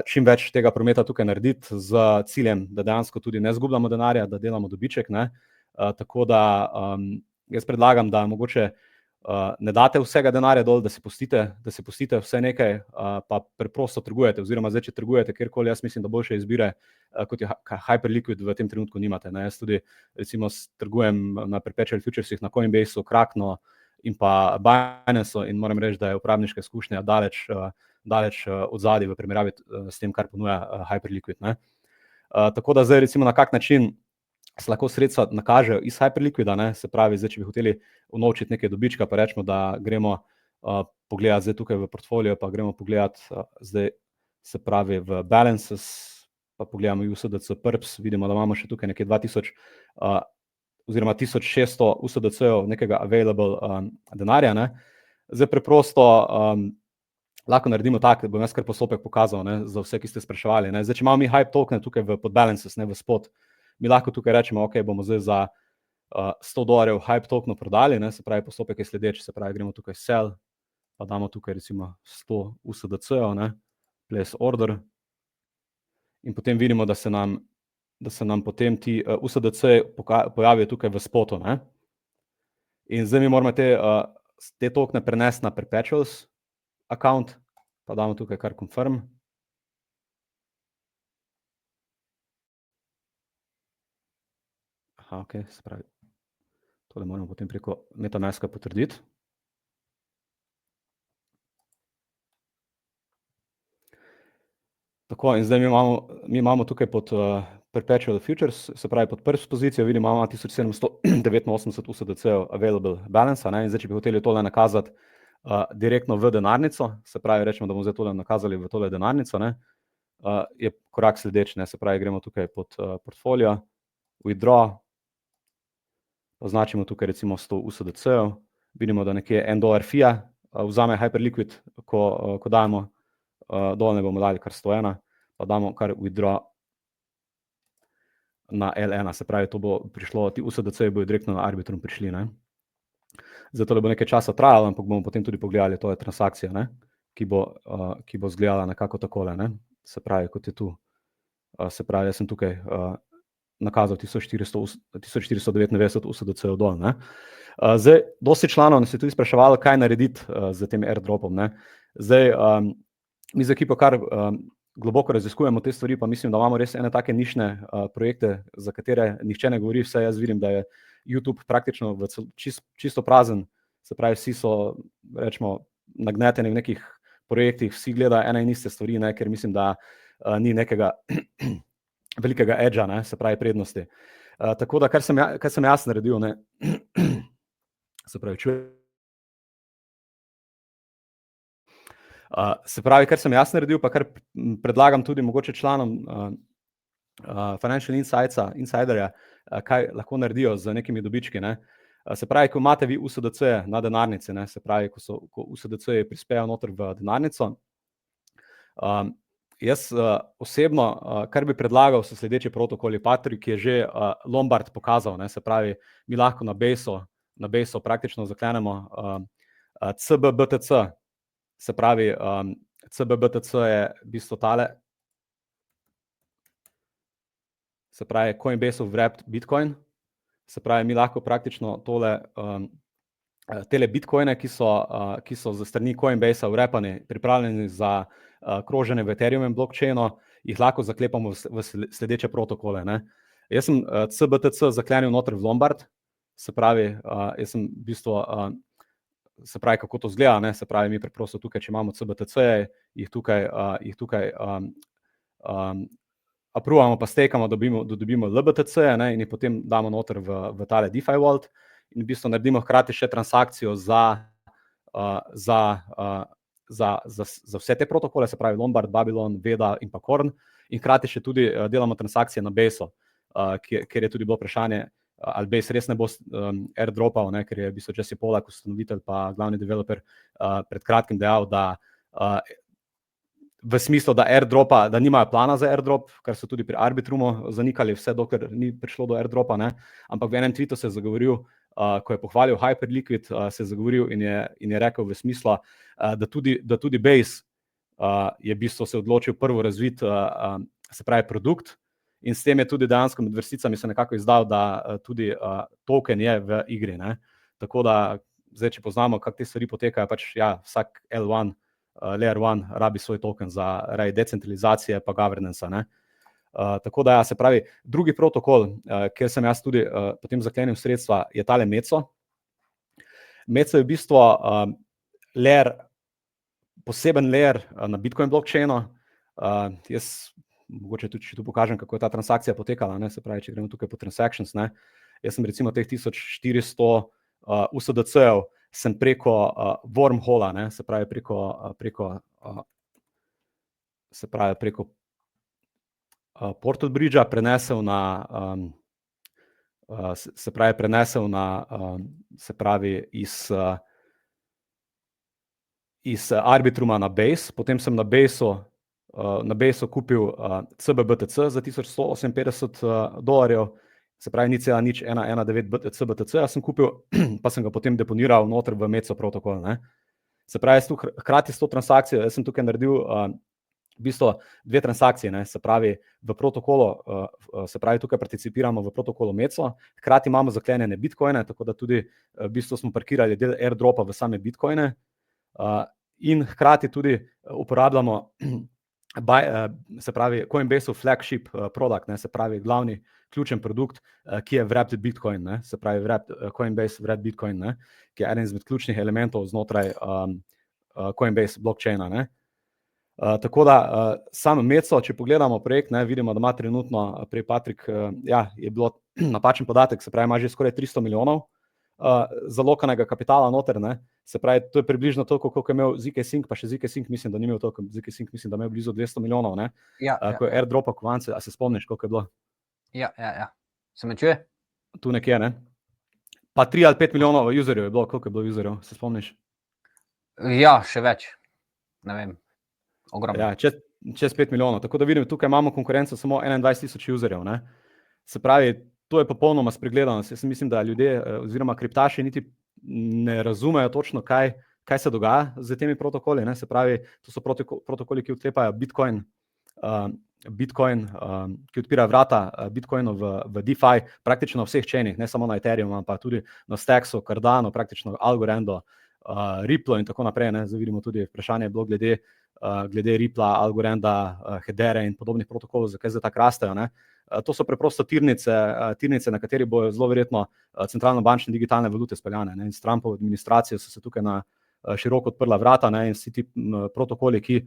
čim več tega prometa tukaj narediti z ciljem, da dejansko tudi ne zgubljamo denarja, da delamo dobiček, ne. Tako da jaz predlagam, da mogoče ne date vsega denarja dol, da si pustite vse nekaj, pa preprosto trgujete, oziroma zdaj, če trgujete kjerkoli, jaz mislim, da boljše izbire, kot je Hyperliquid v tem trenutku nimate, ne. Jaz tudi recimo trgujem na Perpetual Futuresih, na Coinbaseu, Kraknu in pa Binancu in moram reči, da je uporabniška izkušnja daleč odzadaj v primerjavi s tem, kar ponuja Hyperliquid, ne. Tako da zdaj recimo na kak način se lahko sredstva nakažejo iz Hyperliquida, ne, se pravi, zdaj, če bi hoteli unovčiti nekaj dobička, pa rečemo, da gremo pogledati zdaj tukaj v portfolio, pa gremo pogledati zdaj, se pravi, v balances, pa pogledamo USDC Perps, vidimo, da imamo še tukaj nekaj 2000 oziroma 1600 USDC-jev nekega available denarja, ne. Zdaj preprosto lahko naredimo tako, da bom jaz kar postopek pokazal, ne, za vse, ki ste spraševali, ne. Zdaj, če imamo mi hype tokene tukaj v podbalances, ne, v spot, mi lahko tukaj rečemo, ok, bomo zdaj za $100 hype tokenov prodali, ne, se pravi, postopek je sledeč, se pravi, gremo tukaj sell, pa damo tukaj recimo 100 USDC-jev, ne, place order, in potem vidimo, da se nam potem ti USDC pojavijo tukaj v spotu, ne. In zdaj mi moramo te tokene prenesti na Perpetuals account, pa damo tukaj kar confirm. Aha, ok, se pravi, tole moramo potem preko MetaMaska potrditi. Tako, in zdaj mi imamo tukaj pod Perpetual Futures, se pravi pod prvo pozicijo, vidimo, imamo 1789 USDC-jev available balance, ne, in zdaj, če bi hoteli tole nakazati direktno v denarnico, se pravi, rečemo, da bomo zdaj tole nakazali v tole denarnico, ne, je korak sledeč, ne, se pravi, gremo tukaj pod portfolio, withdraw, označimo tukaj recimo 100 USDC-jev, vidimo, da nekje $1 fee-ja vzame Hyperliquid, ko dajemo, dol ne bomo dali kar 101, pa damo kar withdraw na L1, se pravi, to bo prišlo, ti USDC-ji bojo direktno na Arbitrum prišli, ne. Zdaj tole bo nekaj časa trajalo, ampak bomo potem tudi pogledali tole transakcijo, ne, ki bo izgledala nekako takole, ne, se pravi, kot je tu, se pravi, jaz sem tukaj nakazal 1499 USDC dol. Ne. Zdaj, dosti članov nas je tudi spraševalo, kaj narediti z tem airdropom. Ne. Zdaj, mi z ekipo kar globoko raziskujemo te stvari, pa mislim, da imamo res ene take nišne projekte, za katere nihče ne govori, vse jaz vidim, da je YouTube praktično čisto prazen, se pravi, vsi so, rečemo, nagneteni v nekih projektih, vsi gledajo ene in iste stvari, ne, ker mislim, da ni nekega velikega edgea, ne, se pravi prednosti. Tako da, kar sem jaz naredil, ne, se pravi, kar sem jaz naredil, pa kar predlagam tudi mogoče članom Financial Insiderja, kaj lahko naredijo z nekimi dobički, ne. Se pravi, ko imate vi USDC na denarnici, ne, se pravi, ko USDC prispejo noter v denarnico, jaz osebno, kar bi predlagal, so sledeči protokoli. Patrik je že Lombard pokazal, ne, se pravi, mi lahko na Base'u praktično zaklenemo CBBTC, se pravi, CBBTC je v bistvu tale, se pravi, Coinbase-ov wrapped Bitcoin, se pravi, mi lahko praktično tele bitcoine, ki so za strani Coinbase-a wrappani, pripravljeni za kroženje v Ethereum blockchainu, jih lahko zaklepamo v sledeče protokole, ne. Jaz sem CBTC zaklenil noter v Lombard, se pravi, jaz sem v bistvu, se pravi, kako to izgleda, ne, se pravi, mi preprosto tukaj, če imamo CBTC, jih tukaj approvamo pa stakamo, da dobimo LBTC, ne, in jih potem damo noter v tale DeFi Vault in v bistvu naredimo hkrati še transakcijo za vse te protokole, se pravi Lombard, Babylon, Veda in pa Korn, in hkrati še tudi delamo transakcije na Base-u, kjer je tudi bilo vprašanje, ali Base res ne bo airdropal, ne, ker je v bistvu Jesse Pollak, ustanovitelj pa glavni developer, pred kratkim dejal, da v smislu, da airdropa, da nimajo plana za airdrop, kar so tudi pri Arbitrumu zanikali, vse dokler ni prišlo do airdropa, ne, ampak v enem tweetu se je zagovoril, ko je pohvalil Hyperliquid, se je zagovoril in je rekel v smislu, da tudi Base je v bistvu se odločil prvo razviti, se pravi produkt, in s tem je tudi dejansko med vrsticami se nekako izdal, da tudi token je v igri, ne. Tako da, zdaj, če poznamo, kako te stvari potekajo, pač ja, vsak L1, Layer 1 rabi svoj token zaradi decentralizacije pa governance, ne. Tako da, ja, se pravi, drugi protokol, kjer sem jaz tudi potem zaklenil sredstva, je tale Meco. Meco je v bistvu poseben layer na Bitcoin blockchainu. Jaz mogoče tudi, če tu pokažem, kako je ta transakcija potekala, ne, se pravi, če gremo tukaj po transactions, ne. Jaz sem recimo teh 1400 USDC-ev sem preko wormhola, ne, se pravi preko Portal Bridge-a prenesel iz Arbitruma na Base, potem sem na Base-u kupil CBBTC za $1158, se pravi 0,0119 CBTC sem kupil, pa sem ga potem deponiral noter v Meco protokol, ne. Se pravi, hkrati s to transakcijo, jaz sem tukaj naredil v bistvu dve transakcije, ne, se pravi v protokolu, se pravi tukaj participiramo v protokolu Meco, hkrati imamo zaklenjene bitcoine, tako da tudi v bistvu smo parkirali del airdropa v same bitcoine, in hkrati tudi uporabljamo se pravi Coinbase-ov flagship product, ne, se pravi glavni ključen produkt, ki je wrapped Bitcoin, ne, se pravi Coinbase wrapped Bitcoin, ne, ki je eden izmed ključnih elementov znotraj Coinbase blockchaina, ne. Tako da sam Meco, če pogledamo projekt, ne, vidimo, da ima trenutno prej Patrik, ja, je bilo napačen podatek, se pravi, ima že skoraj 300 milijonov zalokanega kapitala noter, ne, se pravi, to je približno toliko, koliko je imel zk-Sync, pa še zk-Sync mislim, da ni imel toliko, zk-Sync mislim, da je imel blizu 200 milijonov, ne, ko je airdropa kovance, a se spomniš, koliko je bilo? Ja. Se me čuje? Tu nekje, ne. Pa 3 ali 5 milijonov userjev je bilo, koliko je bilo userjev, se spomniš? Ja, še več, ne vem, ogromno. Ja, čez 5 milijonov, tako da vidim, tukaj imamo konkurenco samo 21,000 userjev, ne. Se pravi, to je popolnoma spregledano. Jaz mislim, da ljudje oziroma kriptaši niti ne razumejo točno, kaj se dogaja z temi protokoli, ne. Se pravi, to so protokoli, ki odklepajo Bitcoin Bitcoin, ki odpira vrata Bitcoinu v DeFi, praktično na vseh čenih, ne samo na Ethereum, ampak tudi na Staxu, Cardano, praktično Algorando, Ripple in tako naprej. Ne. Zdaj vidimo tudi vprašanje je bilo glede Ripla, Algoranda, Hedere in podobnih protokolov, zakaj zdaj tako rastejo. Ne. To so preprosto tirnice, na kateri bojo zelo verjetno centralno-bančne digitalne valute speljane. Ne. In s Trumpovo administracijo so se tukaj na široko odprla vrata, ne, in vsi ti protokoli, ki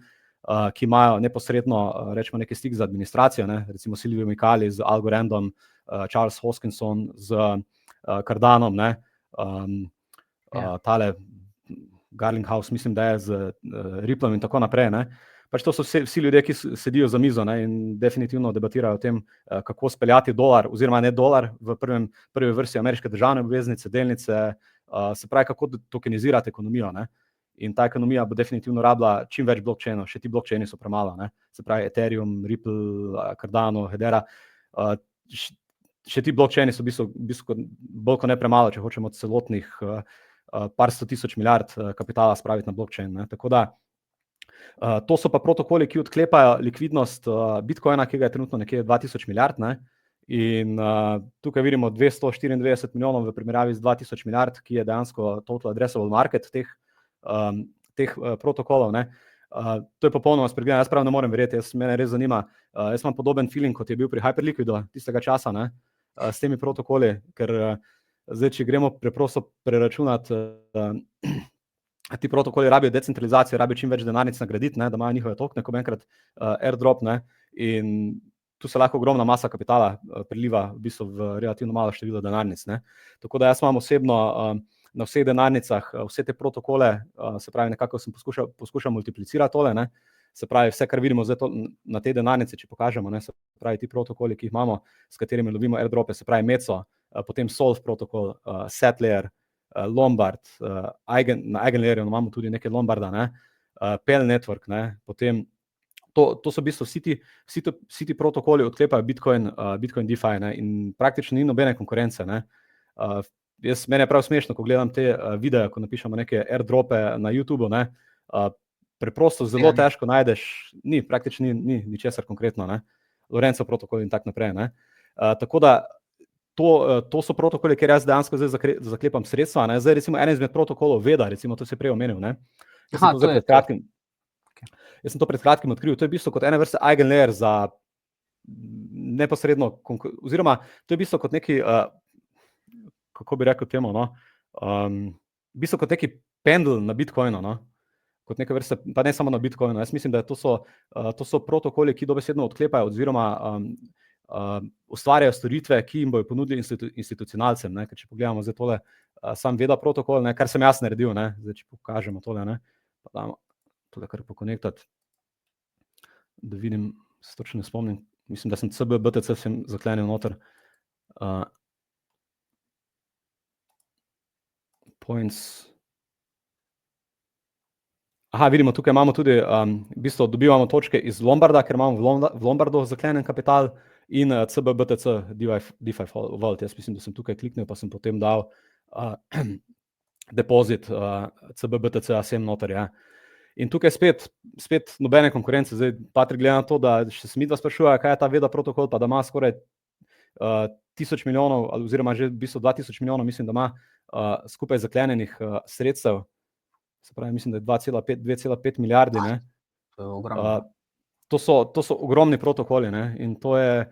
imajo neposredno, rečemo, neki stik z administracijo, ne, recimo Silvio Micali z Algorandom, Charles Hoskinson z Cardanom, ne, tale Garlinghouse, mislim, da je z Ripplom in tako naprej. Ne. Pač to so vsi ljudje, ki sedijo za mizo, ne, in definitivno debatirajo o tem, kako speljati dolar, oziroma ne dolar, v prvi vrsti ameriške državne obveznice, delnice, se pravi, kako tokenizirati ekonomijo. Ne. In ta ekonomija bo definitivno rabila čim več blockchainov, še ti blockchaini so premalo. Ne. Se pravi, Ethereum, Ripple, Cardano, Hedera, še ti blockchaini so v bistvu bolj kot ne premalo, če hočemo celotnih par 100 tisoč milijard kapitala spraviti na blockchain. Ne. Tako da to so pa protokoli, ki odklepajo likvidnost Bitcoina, ki ga je trenutno nekje 2000 milijard. Ne. In tukaj vidimo 294 milijonov v primerjavi z 2000 milijard, ki je dejansko total addressable market teh protokolov. Ne. To je popolnoma spregledano, jaz prav ne morem verjeti, mene res zanima. Jaz imam podoben feeling, kot je bil pri Hyperliquidu tistega časa, ne, s temi protokoli, ker zdaj, če gremo preprosto preračunati, ti protokoli rabijo decentralizacijo, rabijo čim več denarnic nagraditi, ne, da imajo njihove tokene, ko enkrat airdrop, ne, in tu se lahko ogromna masa kapitala priliva v bistvu v relativno malo število denarnic. Ne. Tako da jaz imam osebno na vseh denarnicah vse te protokole, se pravi, nekako sem poskušal multiplicirati tole, ne. Se pravi, vse, kar vidimo zdaj na te denarnice, če pokažemo, ne, se pravi, ti protokoli, ki jih imamo, s katerimi lovimo airdrope, se pravi Meco, potem Solv protokol, Settler, Lombard, na Eigenlayerju imamo tudi nekaj Lombarda, ne, Pell Network, ne, potem to so v bistvu vsi ti protokoli odklepajo Bitcoin DeFi, ne, in praktično ni nobene konkurence. Ne. Meni je prav smešno, ko gledam te videe, ko napišemo neke airdrope na YouTube, ne, preprosto zelo težko najdeš, praktično ni ničesar konkretno, ne, Lorenzo protokol in tak naprej. Ne. Tako da to so protokoli, kjer jaz dejansko zdaj zaklepam sredstva. Ne. Zdaj recimo eden izmed protokolov Veda, recimo to si prej omenil, ne. Jaz sem to pred kratkim odkril, to je v bistvu kot ene vrste Eigenlayer za neposredno, oziroma to je v bistvu kot neki, kako bi rekel temu, no, v bistvu kot neki pendl na Bitcoinu, no, kot neke vrste, pa ne samo na Bitcoinu. Jaz mislim, da to so protokoli, ki dobesedno odklepajo oziroma ustvarjajo storitve, ki jim bojo ponudili institucionalcem, ne, ker če pogledamo zdaj tole, sam Veda protokol, ne, kar sem jaz naredil, ne, zdaj če pokažemo tole, ne, pa damo tole kar pokonektati, da vidim, se točno ne spomnim, mislim, da sem CBBTC sem zaklenil noter. Points. Aha, vidimo, tukaj imamo tudi, v bistvu dobivamo točke iz Lombarda, ker imamo v Lombardu zaklenen kapital in CBBTC DeFi Vault. Jaz mislim, da sem tukaj kliknil, pa sem potem dal depozit CBBTC sem noter, ja. In tukaj spet nobene konkurence. Zdaj, Patrik, gleda na to, da še se midva sprašuje, kaj je ta Veda protokol, pa da ima skoraj 1000 milijonov, oziroma že v bistvu 2000 milijonov, mislim, da ima skupaj zaklenenih sredstev. Se pravi, mislim, da je 2,5 milijardi, ne. To so ogromni protokoli, ne, in to je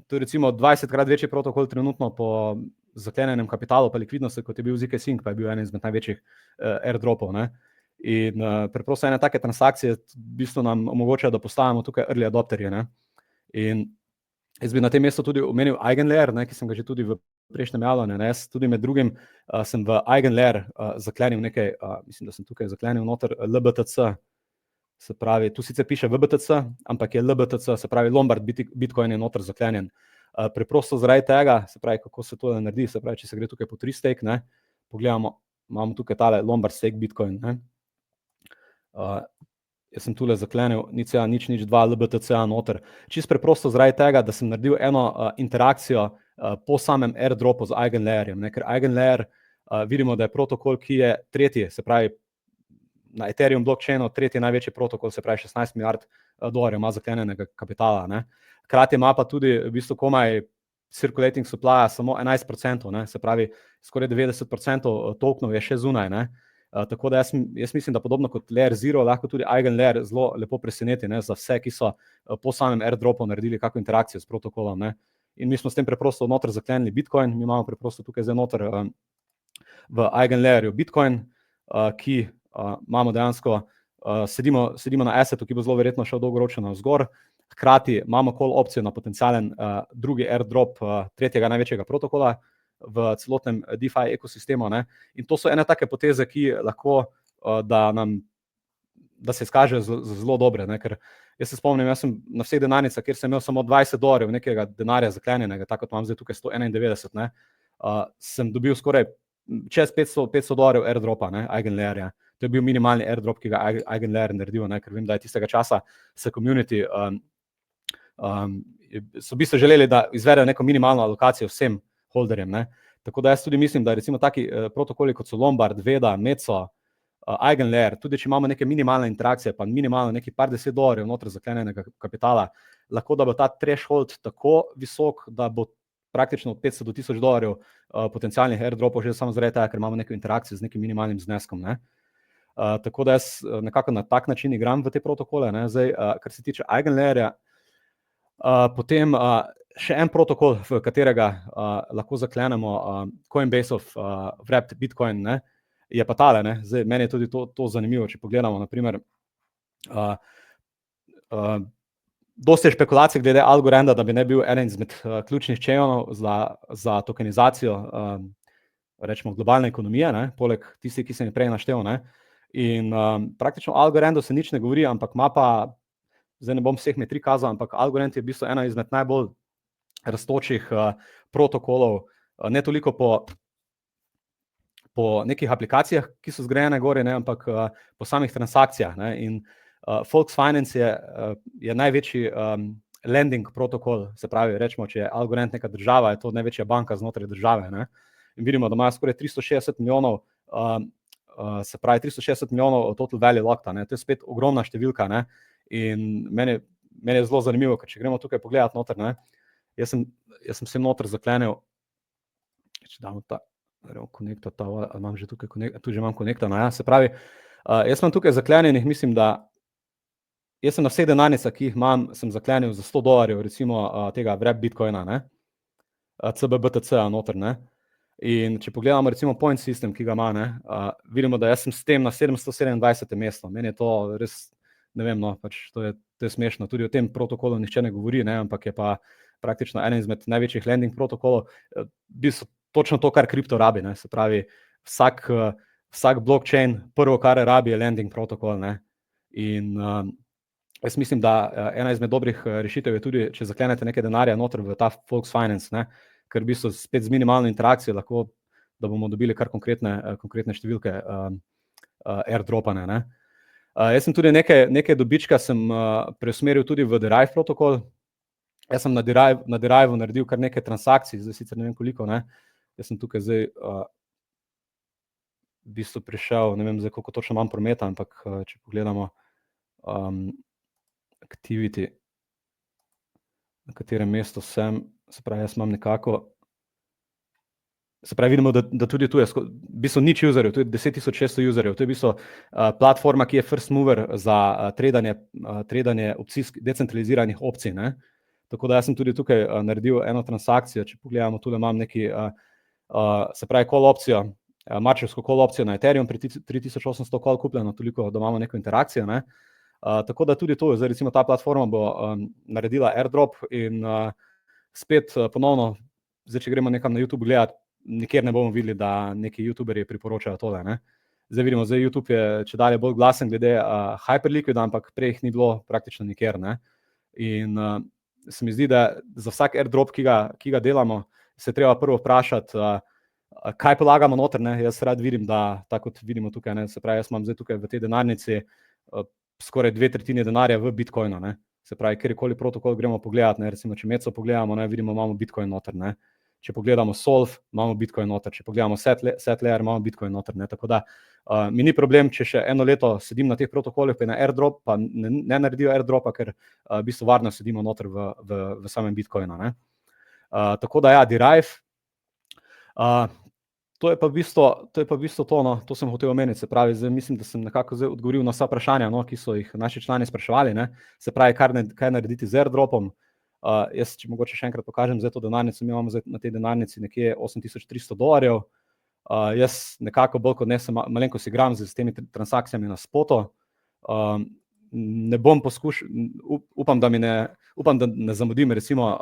recimo 20krat večji protokol trenutno po zaklenenem kapitalu pa likvidnosti, kot je bil zk-Sync, pa je bil eden izmed največjih airdropov, ne. In preprosto ene take transakcije v bistvu nam omogočajo, da postajamo tukaj early adopterji, ne. In jaz bi na tem mestu tudi omenil Eigenlayer, ne, ki sem ga že tudi v prejšnjem javljanju, ne. Jaz tudi med drugim sem v Eigenlayer zaklenil nekaj, mislim, da sem tukaj zaklenil noter LBTC, se pravi, tu sicer piše VBTC, ampak je LBTC, se pravi Lombard Bitcoin je noter zaklenjen. Preprosto zaradi tega, se pravi, kako se to naredi, se pravi, če se gre tukaj po 3 stake, ne, pogledamo, imamo tukaj tale Lombard stake Bitcoin, ne. Jaz sem tule zaklenil 0,002 LBTC noter. Čisto preprosto zaradi tega, da sem naredil eno interakcijo po samem airdropu z Eigenlayerjem, ne, ker Eigenlayer vidimo, da je protokol, ki je tretji, se pravi na Ethereum blockchainu tretji največji protokol, se pravi 16 milijard dolarjev ima zaklenjenega kapitala, ne. Hkrati ima pa tudi v bistvu komaj circulating supply samo 11%, ne, se pravi skoraj 90% tokenov je še zunaj, ne. Tako da jaz mislim, da podobno kot Layer Zero, lahko tudi EigenLayer zelo lepo preseneti, ne, za vse, ki so po samem airdropu naredili kakšno interakcijo s protokolom, ne. In mi smo s tem preprosto noter zaklenili Bitcoin, mi imamo preprosto tukaj zdaj noter v EigenLayerju Bitcoin, ki imamo dejansko, sedimo na assetu, ki bo zelo verjetno šel dolgoročno navzgor, hkrati imamo call opcijo na potencialen drugi airdrop tretjega največjega protokola v celotnem DeFi ekosistemu, ne. In to so ene take poteze, ki lahko, da se izkažejo zelo dobre, ne, ker jaz se spomnim, jaz sem na vseh denarnicah, kjer sem imel samo $20 nekega denarja zaklenjenega, tako kot imam zdaj tukaj 191, ne, sem dobil skoraj čez $500 airdropa, ne, EigenLayerja. To je bil minimalni airdrop, ki ga EigenLayer naredil, ne, ker vem, da je tistega časa se community so v bistvu želeli, da izvedejo neko minimalno alokacijo vsem holderjem, ne. Tako da jaz tudi mislim, da recimo taki protokoli, kot so Lombard, Veda, Meco, EigenLayer, tudi če imamo neke minimalne interakcije, pa minimalno neki par $10 noter zaklenjenega kapitala, lahko da bo ta threshold tako visok, da bo praktično od $500 do $1000 potencialnih airdropov že samo zaradi tega, ker imamo neko interakcijo z nekim minimalnim zneskom, ne. Tako da jaz nekako na tak način igram v te protokole, ne. Zdaj, kar se tiče EigenLayerja, potem še en protokol, v katerega lahko zaklenemo Coinbase-ov wrapped Bitcoin, ne, je pa tale, ne. Zdaj, meni je tudi to zanimivo, če pogledamo, na primer, dosti je špekulacij glede Algoranda, da bi ne bil eden izmed ključnih chainov za tokenizacijo, rečemo, globalne ekonomije, ne, poleg tistih, ki sem jih prej naštel, ne. In praktično o Algorandu se nič ne govori, ampak ima pa, zdaj ne bom vseh metrij kazal, ampak Algorand je v bistvu ena izmed najbolj rastočih protokolov, ne toliko po nekih aplikacijah, ki so zgrajene gori, ne, ampak po samih transakcijah, ne. In Fox Finance je največji lending protokol, se pravi, rečemo, če je Algorand neka država, je to največja banka znotraj države, ne. In vidimo, da imajo skoraj 360 milijonov, se pravi 360 milijonov total value locked, ne. To je spet ogromna številka, ne. In meni je zelo zanimivo, ker če gremo tukaj pogledati noter, ne, jaz sem se noter zaklenil, če damo ta konektor, imam že tukaj tu že imam konektor, no ja, se pravi, jaz imam tukaj zaklenjenih, mislim, da jaz sem na vseh denarnicah, ki jih imam, sem zaklenil za $100 recimo tega wrap Bitcoina, ne, CBBTC noter, ne. In če pogledamo recimo point system, ki ga ima, ne, vidimo, da jaz sem s tem na 727. mesto, meni je to res, ne vem, no, pač to je smešno, tudi o tem protokolu nihče ne govori, ne, ampak je pa praktično eden izmed največjih lending protokolov, točno to, kar kripto rabi, ne, se pravi, vsak blockchain prvo, kar rabi, je lending protokol, ne. In jaz mislim, da ena izmed dobrih rešitev je tudi, če zaklenete nekaj denarja noter v ta Fox Finance, ne, ker v bistvu spet z minimalno interakcijo lahko, da bomo dobili kar konkretne številke airdropane, ne. Jaz sem tudi nekaj dobička sem preusmeril tudi v Derive protokol. Jaz sem na Derivu naredil kar nekaj transakcij, zdaj sicer ne vem koliko, ne. Jaz sem tukaj zdaj v bistvu prišel, ne vem zdaj, koliko točno imam prometa, ampak če pogledamo activity, na katerem mestu sem, se pravi, jaz imam nekako, se pravi, vidimo, da tudi tu je v bistvu nič userjev, tu je 10.600 userjev, to je v bistvu platforma, ki je first mover za tradanje decentraliziranih opcij, ne. Tako da jaz sem tudi tukaj naredil eno transakcijo, če pogledamo, tule imam neki, se pravi, call opcijo, marčevsko call opcijo na Ethereum pri 3800 call kupljeno, toliko, da imamo neko interakcijo, ne. Tako da tudi to, zdaj recimo ta platforma bo naredila airdrop in spet ponovno, zdaj, če gremo nekam na YouTube gledati, nikjer ne bomo videli, da neki youtuberji priporočajo tole, ne. Zdaj vidimo, zdaj YouTube je čedalje bolj glasen glede Hyperliquida, ampak prej jih ni bilo praktično nikjer, ne. In se mi zdi, da za vsak airdrop, ki ga delamo, se treba prvo vprašati, kaj polagamo noter, ne. Jaz rad vidim, da, tako kot vidimo tukaj, ne, se pravi, jaz imam zdaj tukaj v tej denarnici skoraj 2/3 denarja v Bitcoinu, ne. Se pravi, kjerkoli protokol gremo pogledati, ne, recimo, če Meco pogledamo, ne, vidimo, imamo Bitcoin noter, ne. če pogledamo Solve, imamo Bitcoin noter, če pogledamo Setlayer, imamo Bitcoin noter, ne, tako da mi ni problem, če še eno leto sedim na teh protokolih, pa je na airdrop, pa ne naredijo airdropa, ker v bistvu varno sedimo noter v samem Bitcoinu, ne. Tako da ja, Derive, to je pa v bistvu to, no, to sem hotel omeniti, se pravi, zdaj mislim, da sem nekako zdaj odgovoril na vsa vprašanja, no, ki so jih naši člani spraševali, ne, se pravi, kaj narediti z airdropom. Jaz, če mogoče še enkrat pokažem zdaj to denarnico, mi imamo zdaj na tej denarnici nekje $8,300, jaz nekako bolj kot ne sem malenkost igram s temi transakcijami na spotu, ne bom upam, da ne zamudim recimo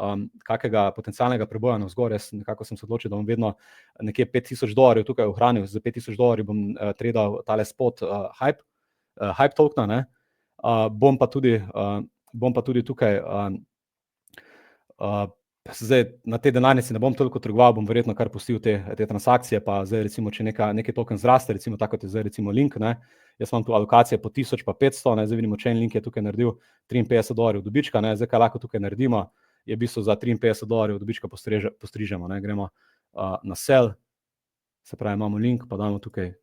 kakega potencialnega preboja navzgor, jaz nekako sem se odločil, da bom vedno nekje $5,000 tukaj ohranil, za $5,000 bom tradal tale spot hype tokena, ne, bom pa tudi tukaj zdaj na tej denarnici ne bom toliko trgoval, bom verjetno kar pustil te transakcije, pa zdaj recimo, če neki token zraste, recimo tako kot je zdaj recimo Link, ne, jaz imam tu alokacije po 1000 pa 500, ne, zdaj vidimo, Chainlink je tukaj naredil $53 dobička, ne, zdaj kaj lahko tukaj naredimo, je v bistvu za $53 dobička postrižemo, ne, gremo na sell, se pravi, imamo Link, pa damo tukaj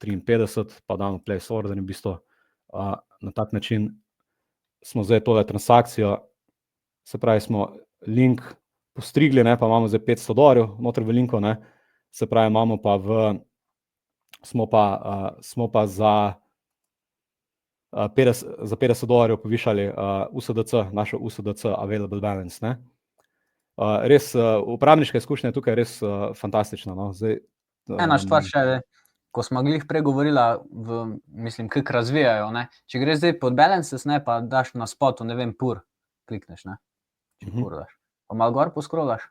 53, pa damo place order in v bistvu na tak način smo zdaj tole transakcijo, se pravi, smo Link postrigli, ne, pa imamo zdaj $500 noter v Linku, ne, se pravi, imamo pa smo pa za $50 povišali USDC, našo USDC available balance, ne. Res, uporabniška izkušnja je tukaj res fantastična, no, zdaj. Ena stvar še, ko smo glih pregovorila, mislim, kako razvijajo, ne, če greš zdaj pod balances, ne, pa daš na spotu, ne vem, pur, klikneš, ne. Če pur daš. Pa malo gor poskrolaš.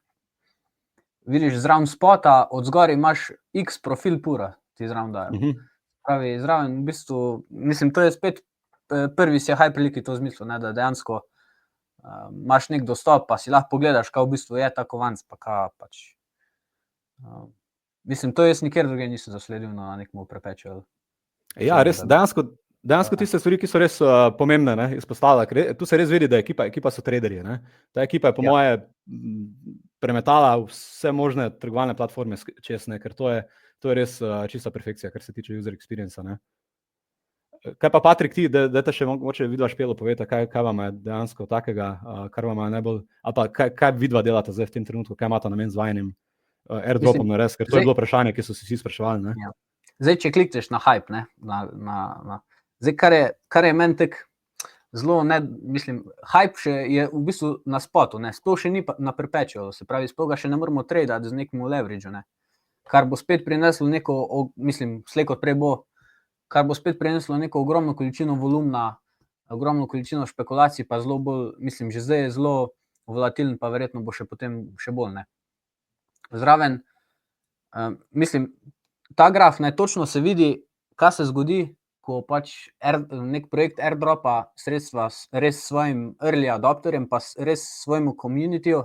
Vidiš zraven spota, od zgori imaš X profil pura, ti zraven dajo. Pravi, zraven v bistvu, mislim, to je spet prvi si je Hyperliquid to zmislil, ne, da dejansko imaš nek dostop, pa si lahko pogledaš, kaj v bistvu je ta kovanc, pa kaj pač. Mislim, to jaz nikjer druge nisem zasledil na nekomu prepečju. Ja, res, dejansko tiste stvari, ki so res pomembne, ne, izpostavlja, tu se res vidi, da ekipa so traderji, ne. Ta ekipa je po moje premetala vse možne trgovalne platforme čez, ne, ker to je res čista perfekcija, kar se tiče user experience, ne. Kaj pa Patrik, ti, dajte še mogoče vidva Špelo poveta, kaj vam je dejansko takega, kar vam je najbolj, ali pa kaj vidva delata zdaj v tem trenutku, kaj imata namen z vajenim airdropom na res, ker to je bilo vprašanje, ki so si vsi spraševali, ne. Ja. Zdaj, če klikneš na hype, ne, zdaj, kar je meni tak zelo, ne, mislim, hype še je v bistvu na spotu, ne, sploh še ni na perpetualu, se pravi, sploh ga še ne moramo tradati z nekim leverageu, ne, kar bo spet prineslo neko, mislim, slej kot prej bo, kar bo spet prineslo neko ogromno količino volumna, ogromno količino špekulacij, pa zelo bolj, mislim, že zdaj je zelo volatilen, pa verjetno bo še potem še bolj, ne. Zraven, mislim, ta graf, ne, točno se vidi, kaj se zgodi, ko pač nek projekt airdropa sredstva res svojim early adopterjem, pa res svojemu communityju,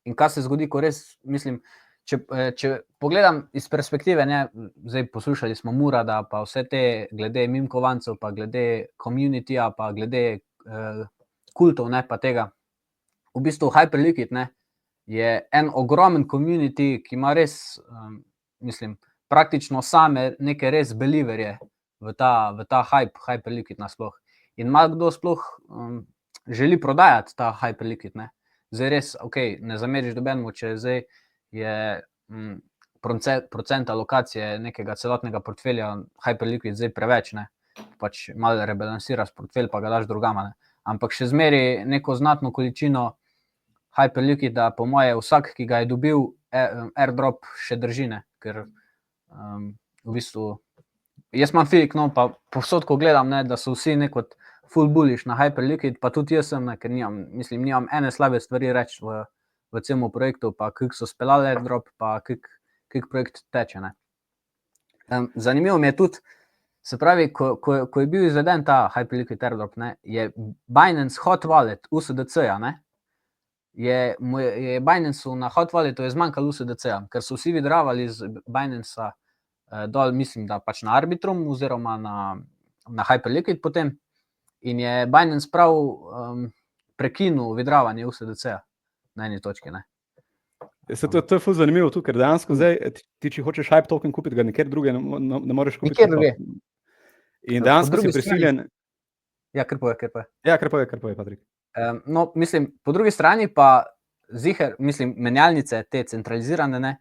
in kaj se zgodi, ko res, mislim, če pogledam iz perspektive, ne, zdaj poslušali smo Murada, pa vse te glede meme kovancev, pa glede communityja, pa glede kultov, ne, pa tega, v bistvu Hyperliquid, ne, je en ogromen community, ki ima res, mislim, praktično same neke res believerje v ta Hyperliquid nasploh. In malo kdo sploh želi prodajati ta Hyperliquid, ne. Zdaj res, ne zameriš dobenemu, če zdaj je procent alokacije nekega celotnega portfelja Hyperliquid zdaj preveč, ne. Pač malo rebalansiraš portfelj, pa ga daš drugama, ne. Ampak še zmeri neko znatno količino Hyperliquida, po moje, vsak, ki ga je dobil airdrop, še drži, ne, ker v bistvu, jaz imam feeling, no, pa povsod, ko gledam, ne, da so vsi nekot full bullish na Hyperliquid, pa tudi jaz sem, ne, ker nimam ene slabe stvari reči v celem projektu, pa kako so speljali airdrop, pa kako projekt teče, ne. Zanimivo mi je tudi, se pravi, ko je bil izveden ta Hyperliquid airdrop, ne, je Binance Hot Wallet USDC-ja, ne, je Binance-u na Hot Walletu je zmanjkalo USDC-ja, ker so vsi vidravali z Binance-a dol, mislim, da pač na Arbitrum oziroma na Hyperliquid potem, in je Binance prav prekinil vidravanje USDC-ja na eni točki, ne. To je ful zanimivo tu, ker dejansko zdaj, ti če hočeš hype token kupiti, ga nikjer druge ne moreš kupiti. Nikjer druge. In dejansko Po si drugi prisiljen... Ja, kar poje. Ja, kar poje, Patrik. No, mislim, po drugi strani pa ziher, mislim, menjalnice, te centralizirane, ne,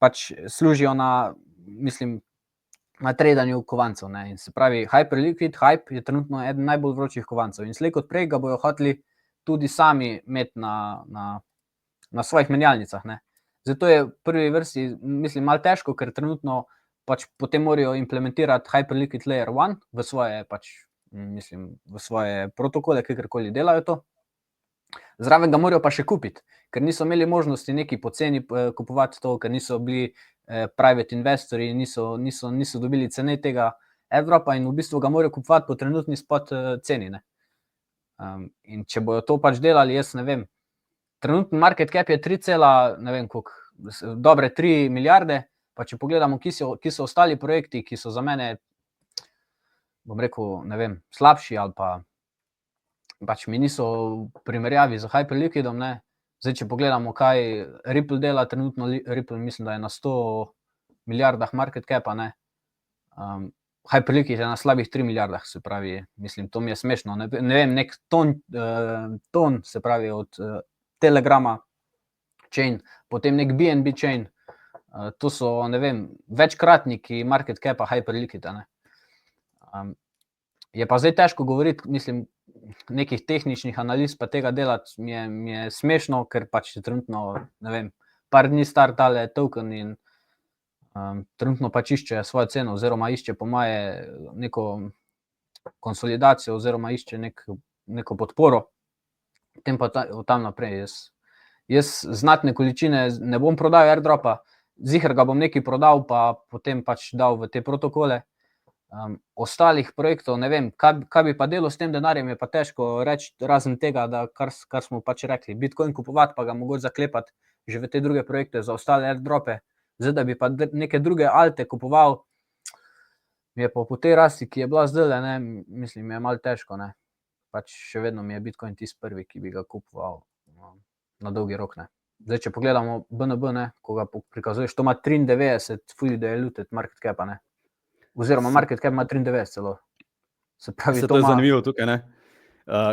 pač služijo na, mislim, na tradanju kovancev, ne, in se pravi, Hyperliquid, Hype je trenutno eden najbolj vročih kovancev in slej kot prej ga bojo hoteli tudi sami imeti na svojih menjalnicah, ne. Zato je v prvi vrsti, mislim, malo težko, ker trenutno pač potem morajo implementirati Hyperliquid Layer 1 v svoje pač, mislim, v svoje protokole, kakorkoli delajo to. Zraven ga morajo pa še kupiti, ker niso imeli možnosti neki poceni kupovati to, ker niso bili private investori, niso dobili cene tega airdropa in v bistvu ga morajo kupovati po trenutni spot ceni, ne. In če bojo to pač delali, jaz ne vem, trenutni market cap je dobre 3 milijarde, pa če pogledamo, ki so ostali projekti, ki so za mene, bom rekel, ne vem, slabši ali pa pač mi niso v primerjavi z Hyperliquidom, ne. Zdaj, če pogledamo, kaj Ripple dela, trenutno Ripple mislim, da je na 100 milijardah market capa, ne. Hyperliquid je na slabih 3 milijardah, se pravi, mislim, to mi je smešno, ne vem, nek ton, se pravi, od Telegrama chain, potem nek BNB chain, to so, ne vem, večkratniki market capa Hyperliquida, ne. Je pa zdaj težko govoriti, mislim, nekih tehničnih analiz pa tega delati, mi je smešno, ker pač je trenutno, ne vem, par dni star tale token in trenutno pač išče svojo ceno, oziroma išče po moje neko konsolidacijo, oziroma išče neko podporo, potem pa tam naprej. Jaz znatne količine ne bom prodal airdropa, ziher ga bom nekaj prodal, pa potem pač dal v te protokole. Ostalih projektov, ne vem, kaj bi pa delal s tem denarjem, je pa težko reči, razen tega, da kar smo pač rekli, Bitcoin kupovati, pa ga mogoče zaklepati že v te druge projekte za ostale airdrope, zdaj, da bi pa neke druge alte kupoval, mi je pa po tej rasti, ki je bila zdaj, ne, mislim, je malo težko, ne, pač še vedno mi je Bitcoin tisti prvi, ki bi ga kupoval na dolgi rok, ne. Zdaj, če pogledamo BNB, ne, ko ga prikazuješ, to ima 93 fully diluted market capa, ne. Oziroma market cap ima 93 celo. Se pravi, to je zanimivo tukaj, ne.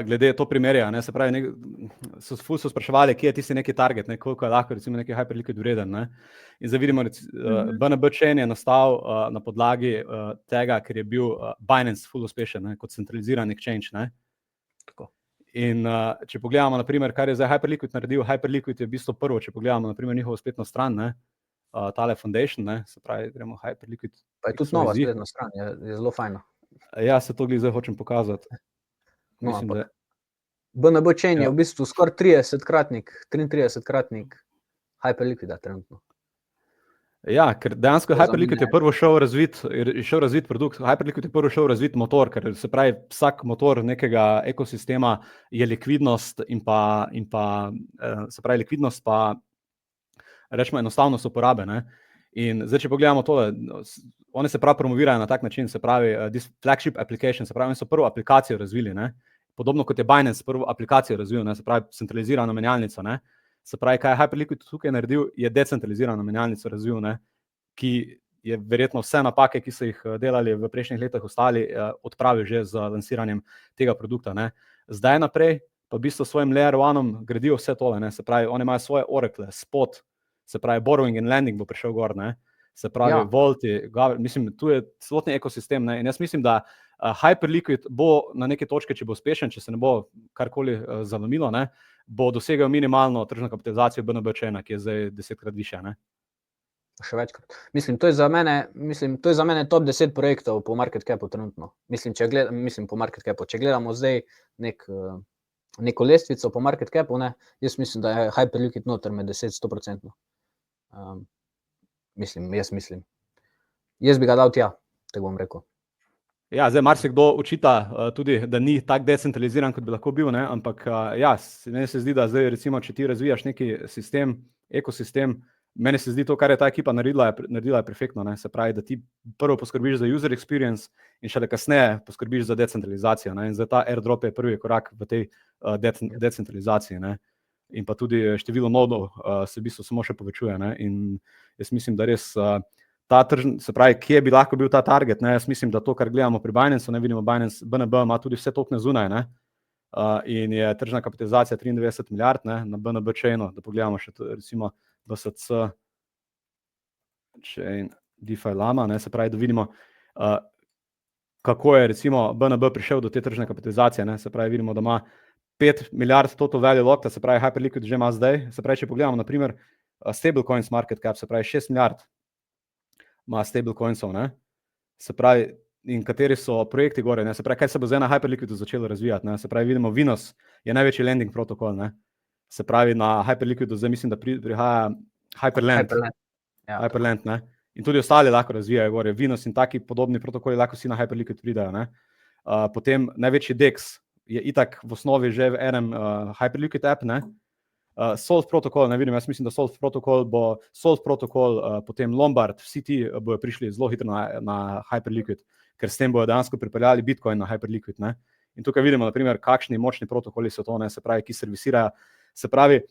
Glede to primerja, ne, se pravi, so spraševali, kje je tisti neki target, ne, koliko je lahko recimo neki Hyperliquid vreden, ne. In zdaj vidimo, BNB chain je nastal na podlagi tega, ker je bil Binance ful uspešen, ne, kot centraliziran exchange, ne. Tako. In če pogledamo, na primer, kar je zdaj Hyperliquid naredil, Hyperliquid je v bistvu prvo, če pogledamo, na primer, njihovo spletno stran, ne, tale foundation, ne, se pravi, gremo Hyperliquid. Pa je tudi nova spletna stran, je zelo fajna. Ja, se to zdaj hočem pokazati. No, Mislim, da... BNB chain je v bistvu skoraj 33-kratnik Hyperliquida trenutno. Ja, ker dejansko Hyperliquid je prvo šel razvit produkt, Hyperliquid je prvo šel razvit motor, ker se pravi, vsak motor nekega ekosistema je likvidnost in pa se pravi, likvidnost pa rečemo enostavnost uporabe, ne. In zdaj, če pogledamo tole, oni se prav promovirajo na tak način, se pravi, this flagship application, se pravi, oni so prvo aplikacijo razvili, ne. Podobno kot je Binance prvo aplikacijo razvil, ne, se pravi, centralizirano menjalnico, ne. Se pravi, kaj je Hyperliquid tukaj naredil, je decentralizirano menjalnico razvil, ne, ki je verjetno vse napake, ki so jih delali v prejšnjih letih ostali, odpravil že z lansiranjem tega produkta, ne. Zdaj naprej pa v bistvu svojim layer 1-om gradijo vse tole, ne, se pravi, oni imajo svoje oracle, spot, se pravi, borrowing and lending bo prišel gor, ne, se pravi, Volti, mislim, tu je celotni ekosistem, ne, in jaz mislim, da Hyperliquid bo na neki točki, če bo uspešen, če se ne bo karkoli zalomilo, ne, bo dosegel minimalno tržno kapitalizacijo BNB chaina, ki je zdaj 10-krat višja, ne. Še večkrat. Mislim, to je za mene top 10 projektov po market capu trenutno. Mislim, po market capu. Če gledamo zdaj neko lestvico po market capu, ne, jaz mislim, da je Hyperliquid noter med 10-100%. Mislim. Jaz bi ga dal tja, tako bom rekel. Ja, zdaj marsikdo očita tudi, da ni tak decentraliziran, kot bi lahko bil, ne, ampak ja, meni se zdi, da zdaj recimo, če ti razvijaš neki sistem, ekosistem, meni se zdi to, kar je ta ekipa naredila je perfektno, ne, se pravi, da ti prvo poskrbiš za user experience in šele kasneje poskrbiš za decentralizacijo, ne, in zdaj ta airdrop je prvi korak v tej decentralizaciji, ne. in pa tudi število nodov se v bistvu samo še povečuje. Ne? In jaz mislim, da res ta se pravi, kje bi lahko bil ta target, ne? Jaz mislim, da to, kar gledamo pri Binance, ne vidimo, BNB ima tudi vse tokne zunaj, ne? In je tržna kapitalizacija 93 milijard, ne? Na BNB chainu, da pogledamo še recimo BSC chain DeFi Lama, ne? Se pravi, da vidimo, kako je recimo BNB prišel do te tržne kapitalizacije, ne? Se pravi, vidimo, da ima 5 milijard total value locked, se pravi, Hyperliquid že ima zdaj, se pravi, če pogledamo, naprimer, stablecoins market cap, se pravi, 6 milijard ima stablecoinsov, ne? Se pravi, in kateri so projekti gore, ne? Se pravi, kaj se bo zdaj na Hyperliquidu začelo razvijati, ne? Se pravi, vidimo, Venus je največji lending protokol, ne? Se pravi, na Hyperliquidu zdaj mislim, da prihaja Hyperland, Hyperland, ne? In tudi ostali lahko razvijajo gore, Venus in taki podobni protokoli lahko si na Hyperliquid pridajo, ne? Potem največji DEX je itak v osnovi že v enem Hyperliquid app, ne? Solve protokol, ne vidim, jaz mislim, da Solve protokol, potem Lombard, vsi ti bojo prišli zelo hitro na Hyperliquid, ker s tem bojo dejansko pripeljali Bitcoin na Hyperliquid, ne? In tukaj vidimo, naprimer, kakšni močni protokoli so to, ne? Se pravi, ki servisirajo, se pravi,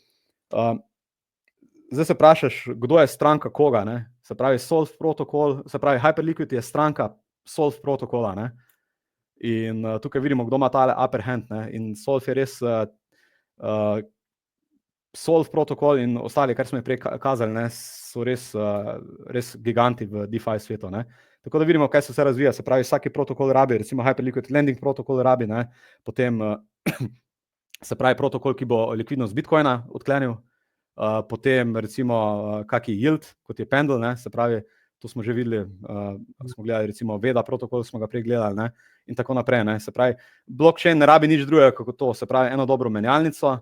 zdaj se vprašaš, kdo je stranka koga, ne? Se pravi, Solve protokol, se pravi, Hyperliquid je stranka Solve protokola, ne? In tukaj vidimo, kdo ima tale upper hand, ne? In Solve je res Solve protokol in ostali, kar smo prej kazali, ne, so res giganti v DeFi svetu, ne. Tako da vidimo, kaj se vse razvija, se pravi, vsaki protokol rabi, recimo Hyperliquid lending protokol rabi, ne, potem se pravi protokol, ki bo likvidnost Bitcoina odklenil, potem recimo kaki yield, kot je Pendle, ne, se pravi, to smo že videli, smo gledali recimo Veda protokol, smo ga prej gledali, ne, in tako naprej, ne, se pravi, blockchain ne rabi nič drugega kot to, se pravi, eno dobro menjalnico,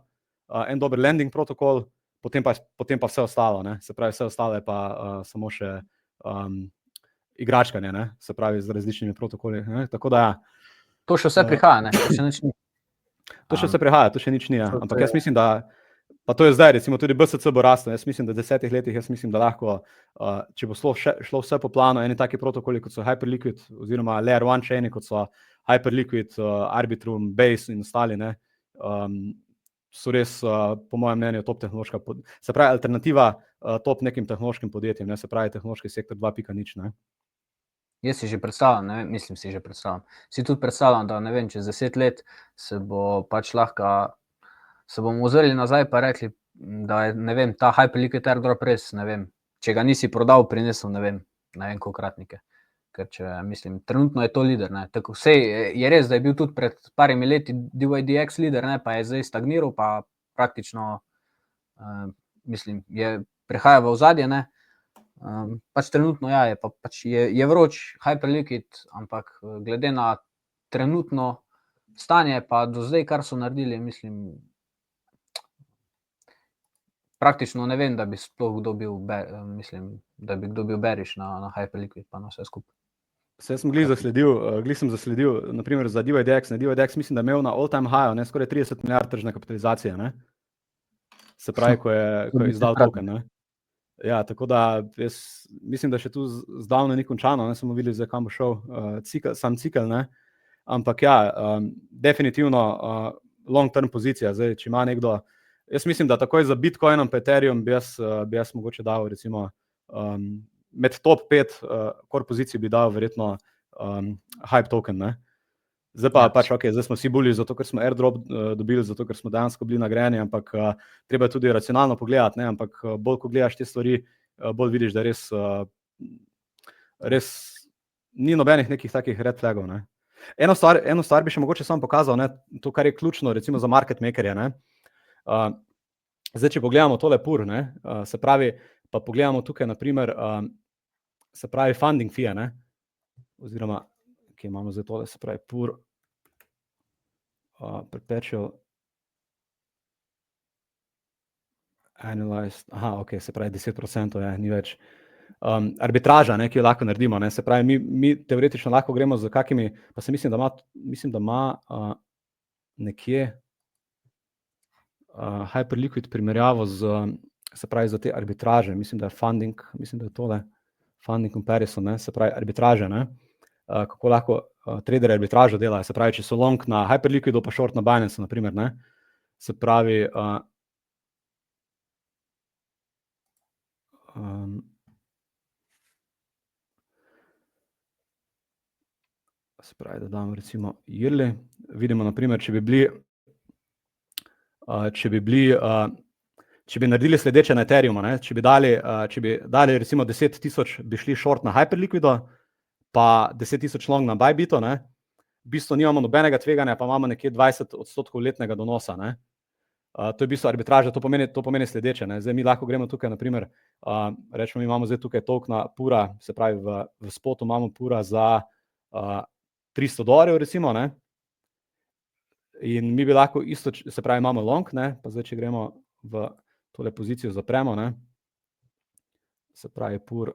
en dober lending protokol, potem pa vse ostalo, ne? Se pravi, vse ostalo je pa samo še igračkanje, ne? Se pravi, z različnimi protokoli, ne? Tako da ja. To še vse prihaja, ne? To še nič ni. To še vse prihaja, to še nič ni, ja. Ampak jaz mislim, da, pa to je zdaj, recimo tudi BSC bo rastel, jaz mislim, da v 10 letih, jaz mislim, da lahko, če bo šlo vse po planu, eni taki protokoli, kot so Hyperliquid, oziroma Layer 1 chaini, kot so Hyperliquid, Arbitrum, Base in ostali, ne? So res, po mojem mnenju, top tehnološka, se pravi, alternativa top nekim tehnološkim podjetjem, ne, se pravi, tehnološki sektor 2.0, ne. Jaz si že predstavljam, ne, mislim si že predstavljam. Si tudi predstavljam, da, ne vem, čez 10 let se bo pač lahko, se bomo ozrli nazaj pa rekli, da je, ne vem, ta Hyperliquid airdrop res, ne vem, če ga nisi prodal, prinesel, ne vem kolikratnike. Ker če, mislim, trenutno je to lider, ne, tako vsej je res, da je bil tudi pred parimi leti DYDX lider, ne, pa je zdaj stagniral, pa praktično, mislim, prehaja v ozadje, ne, pač trenutno, ja, je vroč Hyperliquid, ampak glede na trenutno stanje, pa do zdaj, kar so naredili, mislim, praktično ne vem, da bi sploh kdo bil, mislim, da bi kdo bil bearish na Hyperliquid, pa na vse skupaj. Saj sem glih zasledil, naprimer za DYDX, ne, DYDX mislim, da je imel na all time high, ne, skoraj 30 milijard tržne kapitalizacije, ne. Se pravi, ko je izdal token, ne. Ja, tako da jaz mislim, da še tu zdavno ni končano, ne, samo videli, za kam bo šel sam cikel, ne. Ampak ja, definitivno long term pozicija, zdaj, če ima nekdo, jaz mislim, da takoj za Bitcoinom, Ethereum bi jaz mogoče dal, recimo, med top 5 core pozicij bi dal verjetno hype token, ne. Zdaj pa pač, ok, zdaj smo vsi bulji zato, ker smo airdrop dobili, zato, ker smo dejansko bili nagrajeni, ampak treba tudi racionalno pogledati, ne, ampak bolj, ko gledaš te stvari, bolj vidiš, da res ni nobenih nekih takih red flagov, ne. Eno stvar bi še mogoče samo pokazal, ne, to, kar je ključno, recimo za market makerje, ne. Zdaj, če pogledamo tole pur, ne, se pravi, pa pogledamo tukaj, naprimer, se pravi funding fee, ne, oziroma, ki imamo zdaj tole, se pravi pur, perpetual, annualized, ok, se pravi 10%, ni več. Arbitraža, ne, ki jo lahko naredimo, ne, se pravi, mi teoretično lahko gremo z kakimi, pa se mislim, da ima nekje Hyperliquid primerjavo se pravi za te arbitraže, mislim, da je funding, mislim, da je tole funding comparison, ne, se pravi arbitraže, ne, kako lahko traderji arbitražo delajo, se pravi, če so long na Hyperliquidu, pa short na Binance, naprimer, ne, se pravi, Se pravi, da damo recimo yearly. Vidimo, naprimer, če bi naredili sledeče na Ethereumu, ne? Če bi dali recimo 10,000, bi šli short na Hyperliquido, pa 10,000 long na Bybitu, ne? V bistvu nimamo nobenega tveganja, pa imamo nekje 20% letnega donosa, ne? To je v bistvu arbitraža, to pomeni sledeče, ne? Zdaj mi lahko gremo tukaj, naprimer, rečemo, mi imamo zdaj tukaj tokena pura, se pravi v spotu imamo pura za $300 recimo, ne? In mi bi lahko isto, se pravi, imamo long, ne? Pa zdaj, če gremo v tole pozicijo zapremo, ne? Se pravi, pur,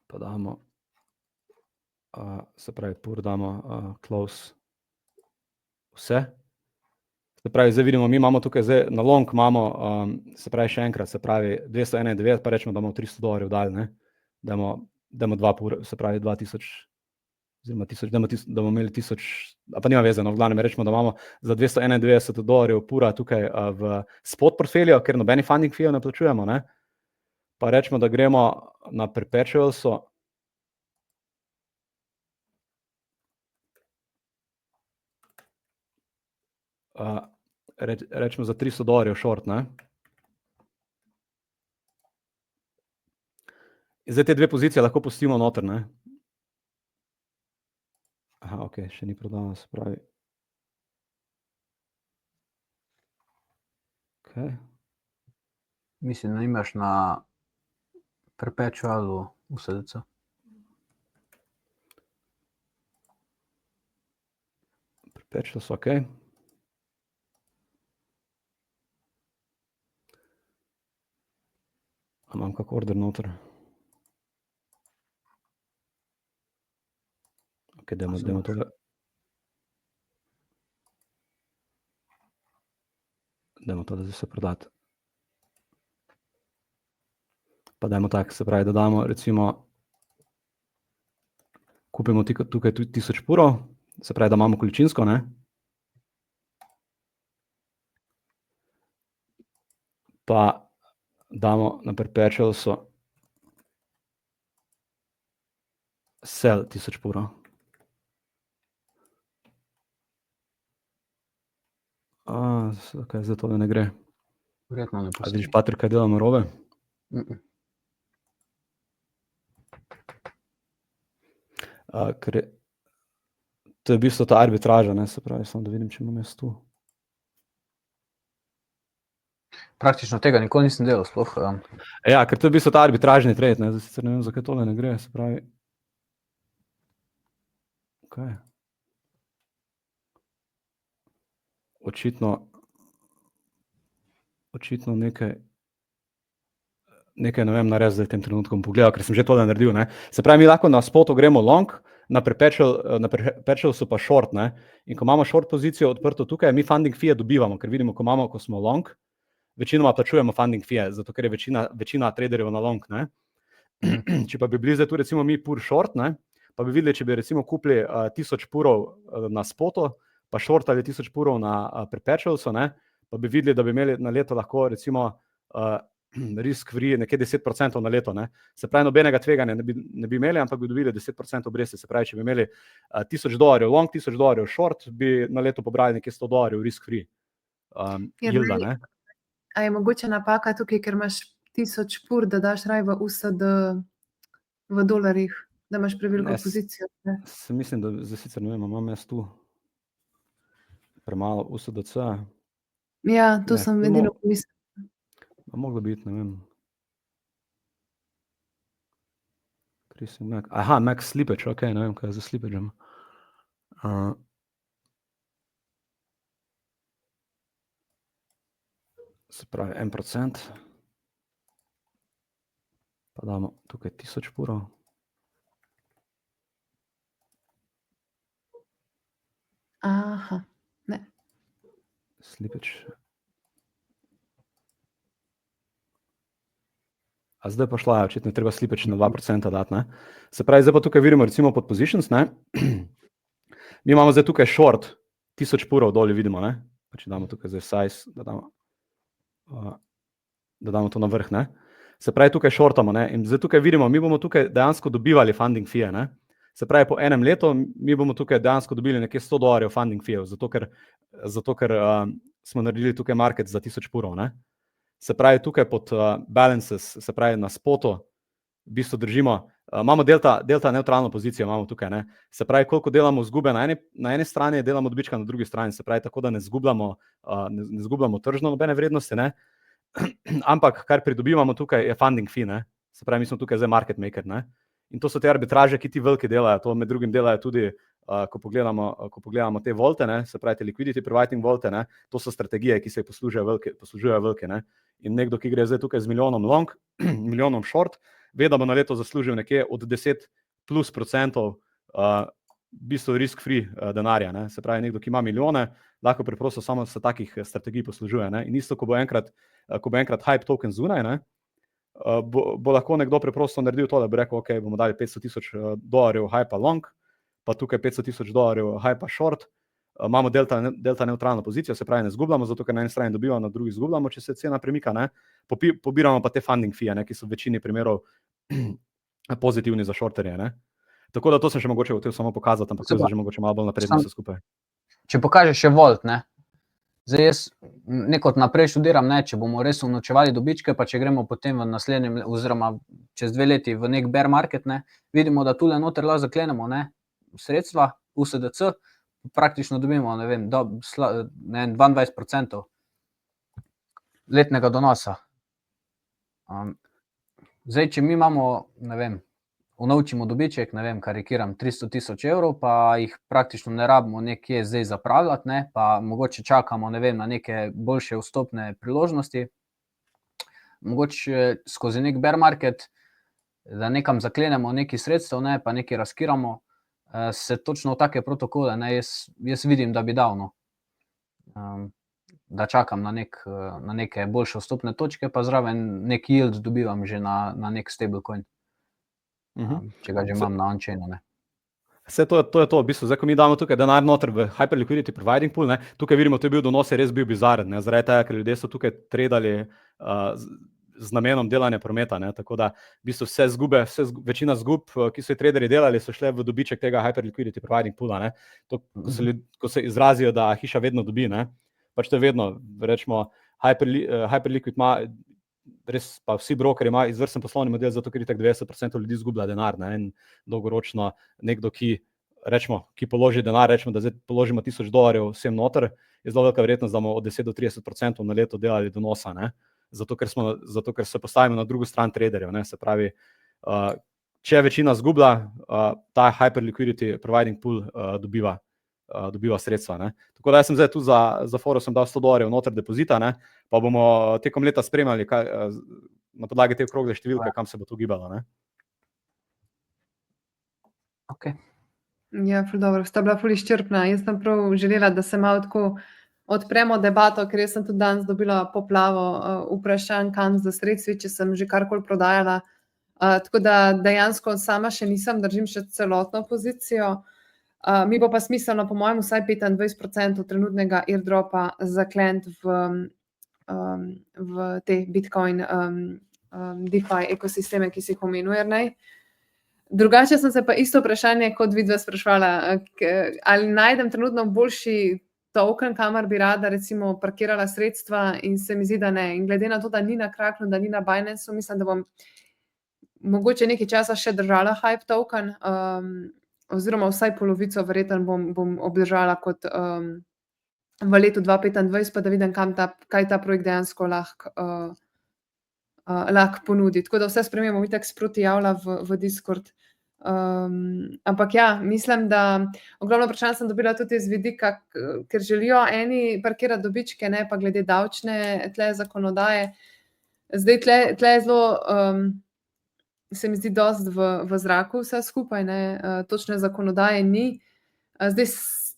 pa damo, se pravi, pur damo close vse. Se pravi, zdaj vidimo, mi imamo tukaj zdaj na long imamo, se pravi, še enkrat, se pravi, 291, pa rečemo, da imamo $300 dal, ne? Damo 2 pur, se pravi, 2000, oziroma 1000, da bomo imeli 1000, pa nima veze, no, v glavnem rečemo, da imamo za $291 pura tukaj v spot portfelju, ker nobeni funding fee ne plačujemo, ne? Pa rečemo, da gremo na perpetualsu, rečemo za $300 short, ne? Zdaj te dve pozicije lahko pustimo noter, ne? Aha, okej, še ni prodano, se pravi. Okej. Mislim, da imaš na perpetualu USDC. Perpetuals, okej. A imam kak order noter? Okej, dajmo tole. Dajmo tole zdaj se prodati. Pa dajmo tako, se pravi, da damo recimo, kupimo tukaj 1000 purov, se pravi, da imamo količinsko, ne? Pa damo na perpetualsu sell 1000 purov. Okej, zdaj tole ne gre. Verjetno ne A pusti. vidiš, Patrik, kaj delamo narobe? Ker je, to je v bistvu ta arbitraža, ne, se pravi, samo da vidim, če imam jaz tu. Praktično tega nikoli nisem delal, sploh. Ja, ker to je v bistvu ta arbitražni trade, ne, zdaj sicer ne vem, zakaj tole ne gre, se pravi. Okej. Očitno nekaj, ne vem narediti zdaj v tem trenutku, bom pogledal, ker sem že tole naredil, ne. Se pravi, mi lahko na spotu gremo long, na perpetualsu pa short, ne. In ko imamo short pozicijo odprto tukaj, mi funding fee dobivamo, ker vidimo, ko smo long, večinoma plačujemo funding fee, zato ker je večina traderjev na long, ne. Če pa bi bili zdaj tu recimo mi pur short, ne, pa bi videli, če bi recimo kupili 1000 purov na spotu, pa shortali 1000 purov na perpetualsu, ne, pa bi videli, da bi imeli na leto lahko recimo risk free nekje 10% na leto, ne. Se pravi, nobenega tveganja ne bi imeli, ampak bi dobili 10% obresti, se pravi, če bi imeli $1000 long, $1000 short, bi na leto pobrali nekje $100 risk free yielda, ne. A je mogoče napaka tukaj, ker imaš 1000 pur, da daš raj v USD v dolarjih, da imaš preveliko pozicijo, ne? Mislim, da zdaj sicer ne vem, imam jaz tu premalo USDC. Ja, to sem edino pomislila. Moglo biti, ne vem. Aha, max slippage, okej, ne vem, kaj je za slippageem. Se pravi, 1%. Pa damo tukaj 1000 purov. Aha, ne. Slippage. A zdaj pa šla, očitno je treba slippage na 2% dati, ne. Se pravi, zdaj pa tukaj vidimo recimo pod positions, ne. Mi imamo zdaj tukaj short, 1000 purov dolje vidimo, ne. Pa če damo tukaj zdaj size, da damo da damo to na vrh, ne. Se pravi, tukaj shortamo, ne, in zdaj tukaj vidimo, mi bomo tukaj dejansko dobivali funding fee, ne. Se pravi, po enem letu mi bomo tukaj dejansko dobili nekje $100 funding fee, zato ker smo naredili tukaj market za 1000 purov, ne. Se pravi, tukaj pod balances, se pravi na spotu, v bistvu držimo, imamo delta neutralno pozicijo, imamo tukaj, ne. Se pravi, koliko delamo izgube na eni strani, delamo dobička na drugi strani, se pravi, tako da ne izgubljamo tržno nobene vrednosti, ne. Ampak kar pridobivamo tukaj je funding fee, ne. Se pravi, mi smo tukaj zdaj market maker, ne. In to so te arbitraže, ki ti veliki delajo, to med drugim delajo tudi, ko pogledamo te volte, ne, se pravi te liquidity providing volte, ne, to so strategije, ki se poslužujejo veliki, ne. In nekdo, ki gre zdaj tukaj z milijonom long, milijonom short, ve, da bo na leto zaslužil nekje od 10+% v bistvu risk free denarja, ne. Se pravi, nekdo, ki ima milijone, lahko preprosto samo se takih strategij poslužuje, ne. In isto, ko bo enkrat hype token zunaj, ne, bo lahko nekdo preprosto naredil to, da bo rekel, ok, bomo dali $500,000 hypa long, pa tukaj $500,000 hypa short, imamo delta neutralno pozicijo, se pravi ne izgubljamo, zato ker na eni strani dobivamo, na drugi izgubljamo, če se cena premika, ne, pobiramo pa te funding fee, ne, ki so v večini primerov pozitivni za shorterje, ne. Tako da to sem še mogoče hotel samo pokazati, ampak to je že mogoče malo bolj napredno vse skupaj. Če pokažeš še volt, ne, zdaj jaz nekot naprej študiram, ne, če bomo res unovčevali dobičke, pa če gremo potem v naslednjem, oziroma čez 2 leti v nek bear market, ne, vidimo, da tule noter lahko zaklenemo, ne, sredstva, USDC, praktično dobimo, ne vem, 22% letnega donosa. Zdaj, če mi imamo, ne vem, unovčimo dobiček, ne vem, karikiram, 300,000 evrov, pa jih praktično ne rabimo nekje zdaj zapravljati, ne, pa mogoče čakamo, ne vem, na neke boljše vstopne priložnosti, mogoče skozi nek bear market, da nekam zaklenemo neki sredstev, ne, pa nekaj raskiramo, se točno v take protokole, ne, jaz vidim, da bi dal, no. Da čakam na neke boljše vstopne točke, pa zraven nek yield dobivam že na nek stablecoin. Če ga že imam na on-chainu, ne. Vse to je to, v bistvu, zdaj, ko mi damo tukaj denar noter v Hyper Liquidity Providing Pool, ne, tukaj vidimo, to je bil donos, je res bil bizaren, ne, zaradi tega, ker ljudje so tukaj tradali z namenom delanja prometa, ne, tako da v bistvu večina zgub, ki so jih traderji delali, so šle v dobiček tega Hyper Liquidity Providing Poola, ne. To, ko se izrazijo, da hiša vedno dobi, ne, pač to je vedno, rečemo, Hyperliquid ima res, pa vsi brokerji imajo izvrsten poslovni model, zato ker itak 90% ljudi izgublja denar, ne, in dolgoročno nekdo, ki položi denar, rečemo, da zdaj položimo $1000 vsem noter, je zelo velika verjetnost, da bomo od 10 do 30% na leto delali donosa, ne, zato ker se postavimo na drugo stran traderjev, ne, se pravi, če večina izgublja, ta Hyper Liquidity Providing Pool dobiva sredstva, ne. Tako da jaz sem zdaj tu za foro sem dal $100 noter depozita, ne, pa bomo tekom leta spremljali, na podlagi te okrogle številke, kam se bo to gibalo, ne. Ok. Ja, ful dobro, sta bila ful izčrpna. Jaz sem prav želela, da se malo tako odpremo debato, ker jaz sem tudi danes dobila poplavo vprašanj, kam za sredstvi, če sem že karkoli prodajala. Tako da dejansko sama še nisem, držim še celotno pozicijo. Mi bo pa smiselno, po mojem, vsaj 25% trenutnega airdropa zaklent v te Bitcoin DeFi ekosisteme, ki si jih omenil, Jernej. Drugače sem se pa isto vprašanje kot vidva sprašvala, ali najdem trenutno boljši token, kamor bi rada recimo parkirala sredstva, in se mi zdi, da ne. In glede na to, da ni na Kraknu, da ni na Binance, mislim, da bom mogoče nekaj časa še držala hype token, oziroma vsaj polovico verjetno bom obdržala kot v letu 2025, pa da vidim, kaj ta projekt dejansko lahko ponudi. Tako da vse spremembe bom itak sproti javila v Discord. Ampak ja, mislim, da ogromno vprašanj sem dobila tudi iz vidika, ker želijo eni parkirati dobičke, ne, pa glede davčne tle zakonodaje. Zdaj tle je zelo, se mi zdi dosti v zraku vse skupaj, ne, točne zakonodaje ni. Zdaj,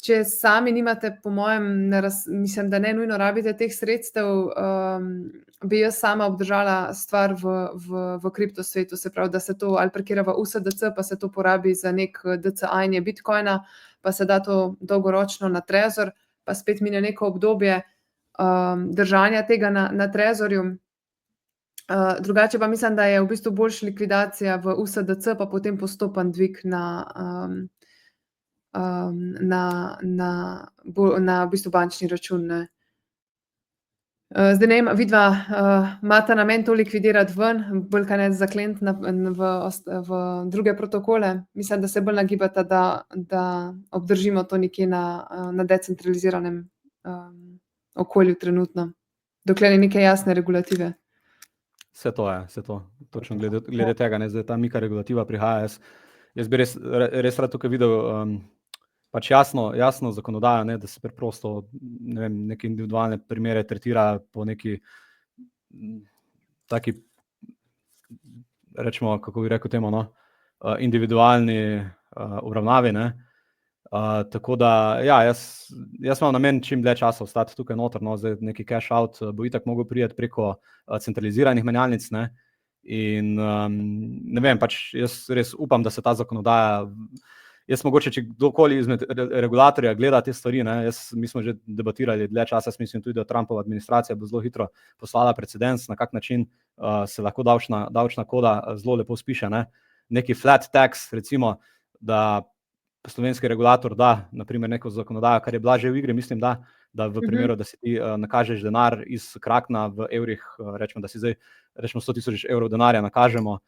če sami nimate, po mojem, mislim, da ne nujno rabite teh sredstev, bi jaz sama obdržala stvar v kripto svetu, se pravi, da se to ali parkira v USDC, pa se to porabi za nek DCA-jenje Bitcoina, pa se da to dolgoročno na trezor, pa spet mine neko obdobje držanja tega na trezorju. Drugače pa mislim, da je v bistvu boljš likvidacija v USDC, pa potem postopen dvig na v bistvu bančni račun, ne. Zdaj ne vem, vidva imata namen to likvidirati ven, bolj kaj ne zakleniti v druge protokole. Mislim, da se bolj nagibata, da obdržimo to nekje na decentraliziranem okolju trenutno, dokler ni neke jasne regulative. Vse to je. Točno glede tega, ne, zdaj ta mika regulativa prihaja. Jaz bi res rad tukaj videl pač jasno zakonodajo, ne, da se preprosto, ne vem, neke individualne primere tretira po neki taki, rečemo, kako bi rekel temu, no, individualni obravnavi, ne. Tako da, ja, jaz imam namen čim dlje časa ostati tukaj noter, no, zdaj neki cash out bo itak mogel priti preko centraliziranih menjalnic, ne, in ne vem, pač jaz res upam, da se ta zakonodaja, jaz mogoče, če kdorkoli izmed regulatorja gleda te stvari, ne, mi smo že debatirali dlje časa, mislim tudi, da Trumpova administracija bo zelo hitro poslala precedens, na kak način se lahko davčna koda zelo lepo spiše, ne, neki flat tax, recimo, da slovenski regulator da, na primer, neko zakonodajo, kar je bila že v igri, mislim, da v primeru, da si ti nakažeš denar iz Krakna v evrih, rečemo, da si zdaj, rečemo 100,000 evrov denarja nakažemo,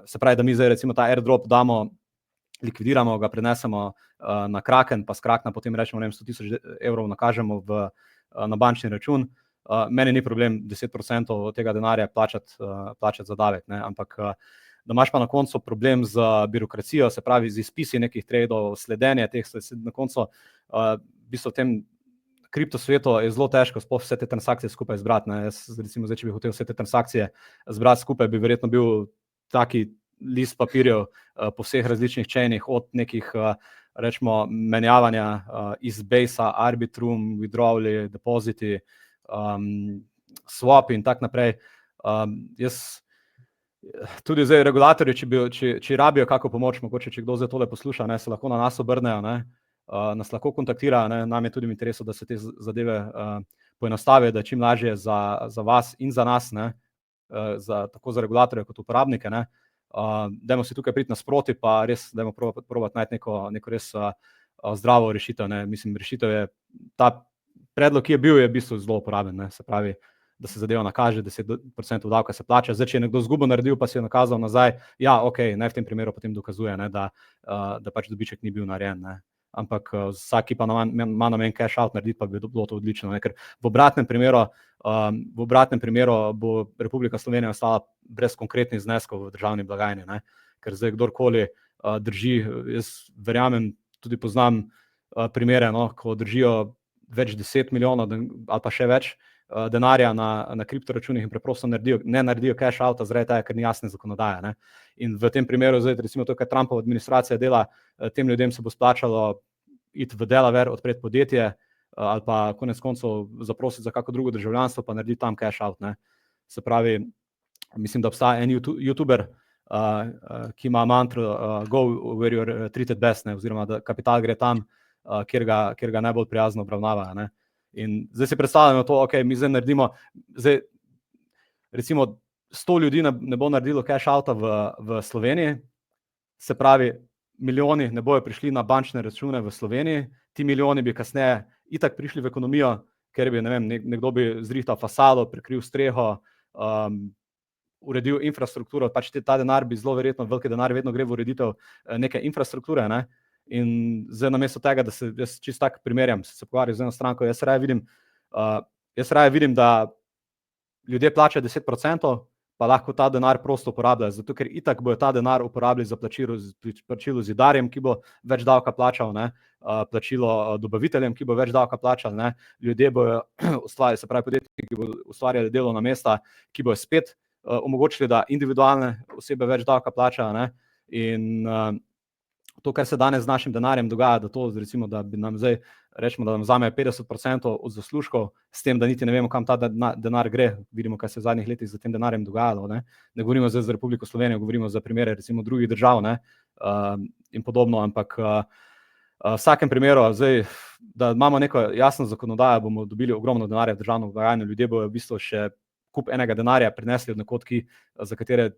se pravi, da mi zdaj recimo ta airdrop damo, likvidiramo ga, prenesemo na Kraken, pa s Krakna potem rečemo, ne vem, 100,000 evrov nakažemo na bančni račun. Meni ni problem 10% tega denarja plačati za davek, ne, ampak da imaš pa na koncu problem z birokracijo, se pravi z izpisi nekih tradov, sledenje teh, na koncu v bistvu v tem kriptosvetu je zelo težko sploh vse te transakcije skupaj zbrati, ne. Jaz recimo zdaj, če bi hotel vse te transakcije zbrati skupaj, bi verjetno bil taki list papirjev po vseh različnih chainih, od nekih, rečemo, menjavanja iz Base-a, Arbitrum, withdrawali, depositi, swap in tak naprej. Tudi zdaj regulatorji, če rabijo kako pomoč, mogoče, če kdo zdaj tole posluša, ne, se lahko na nas obrnejo, ne, nas lahko kontaktirajo, ne, nam je tudi v interesu, da se te zadeve poenostavijo, da je čim lažje za vas in za nas, ne, tako za regulatorje kot uporabnike, ne. Dajmo si tukaj priti nasproti, pa res dajmo probati najti neko res zdravo rešitev, ne. Mislim, rešitev je, ta predlog, ki je bil, je v bistvu zelo uporaben, ne, se pravi, da se zadeva nakaže, 10% davka se plača. Zdaj, če je nekdo izgubo naredil, pa si je nakazal nazaj, ja, okej, naj v tem primeru potem dokazuje, ne, da pač dobiček ni bil narejen, ne. Ampak vsak, ki pa ima namen cash out narediti, pa bi bilo to odlično, ne, ker v obratnem primeru bo Republika Slovenija ostala brez konkretnih zneskov v državni blagajni, ne, ker zdaj kdorkoli drži, jaz verjamem, tudi poznam primere, no, ko držijo več 10 milijonov ali pa še več denarja na kriptoračunih in preprosto ne naredijo cash outa zaradi tega, ker ni jasne zakonodaje, ne. In v tem primeru zdaj, recimo to, kar Trumpova administracija dela, tem ljudem se bo splačalo iti v Delaware, odpreti podjetje ali pa konec koncev zaprositi za kako drugo državljanstvo, pa narediti tam cash out, ne. Se pravi, mislim, da obstaja en youtuber, ki ima mantro go where you're treated best, ne, oziroma da kapital gre tam, kjer ga najbolj prijazno obravnavajo, ne. In zdaj si predstavljamo to, okej, mi zdaj naredimo, zdaj recimo 100 ljudi ne bo naredilo cash outa v Sloveniji, se pravi, milijoni ne bojo prišli na bančne račune v Sloveniji, ti milijoni bi kasneje itak prišli v ekonomijo, ker bi, ne vem, nekdo bi zrihtal fasado, prekril streho, uredil infrastrukturo, pač ta denar bi zelo verjetno, veliki denar vedno gre v ureditev neke infrastrukture, ne. In zdaj namesto tega, da se jaz čisto tako primerjam, se pogovarjam z eno stranko, jaz raje vidim, da ljudje plačajo 10%, pa lahko ta denar prosto uporabljajo, zato ker itak bojo ta denar uporabili za plačilo zidarjem, ki bo več davka plačal, ne, plačilo dobaviteljem, ki bo več davka plačal, ne, ljudje bojo ustvarjali, se pravi podjetniki, ki bojo ustvarjali delovna mesta, ki bojo spet omogočili, da individualne osebe več davka plačajo, ne, in to, kar se danes z našim denarjem dogaja, da to, recimo, da bi nam zdaj, rečemo, da nam vzamejo 50% od zaslužkov, s tem, da niti ne vemo, kam ta denar gre, vidimo, kaj se v zadnjih letih z tem denarjem dogajalo, ne govorimo zdaj za Republiko Slovenijo, govorimo za primere, recimo, drugih držav, ne, in podobno, ampak v vsakem primeru, zdaj, da imamo neko jasno zakonodajo, bomo dobili ogromno denarja v državno blagajno, ljudje bojo v bistvu še kup enega denarja prinesli od nekod, za katere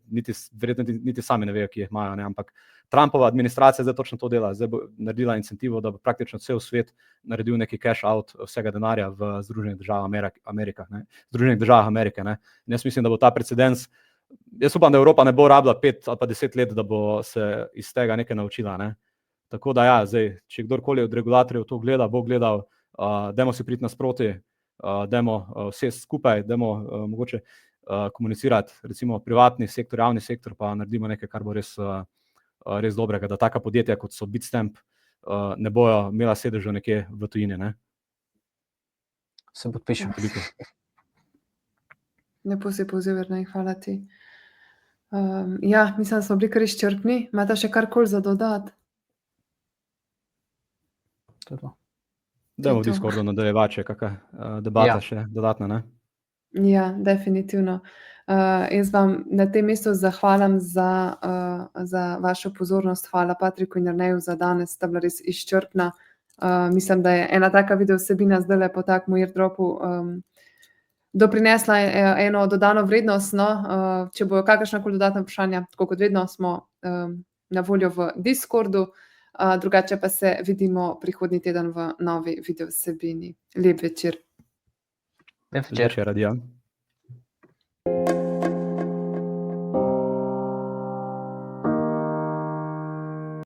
verjetno niti sami ne vejo, ki jih imajo. Ne? Ampak Trumpova administracija zdaj točno to dela, zdaj bo naredila incentivo, da bo praktično cel svet naredil neki cash out vsega denarja v Združenih državah Amerike. Ne? In jaz mislim, da bo ta precedens, jaz upam, da Evropa ne bo rabila 5 ali pa 10 let, da bo se iz tega nekaj naučila. Ne? Tako da ja, zdaj, če kdorkoli od regulatorjev to gleda, bo gledal, dajmo si priti nasproti, dajmo vse skupaj, dajmo mogoče komunicirati, recimo privatni sektor, javni sektor, pa naredimo nekaj, kar bo res dobrega, da taka podjetja, kot so Bitstamp, ne bojo imela sedeža nekje v tujini. Ne? Se podpišem. Lepo si povzel, Jernej, hvala ti. Ja, mislim, da smo bili kar izčrpni. Imate še karkoli za dodati? To je to. Dajmo v Discordu nadaljevati, če kakšna debata še dodatna, ne? Ja, definitivno. Jaz vam na tem mestu zahvalim za vašo pozornost. Hvala Patriku in Jerneju za danes, sta bila res izčrpna. Mislim, da je ena taka video vsebina zdajle po takem airdropu doprinesla eno dodano vrednost. No? Če bojo kakršnakoli dodatna vprašanja, tako kot vedno, smo na voljo v Discordu. Drugače pa se vidimo prihodnji teden v novi video vsebini. Lep večer. Lep večer. Adijo.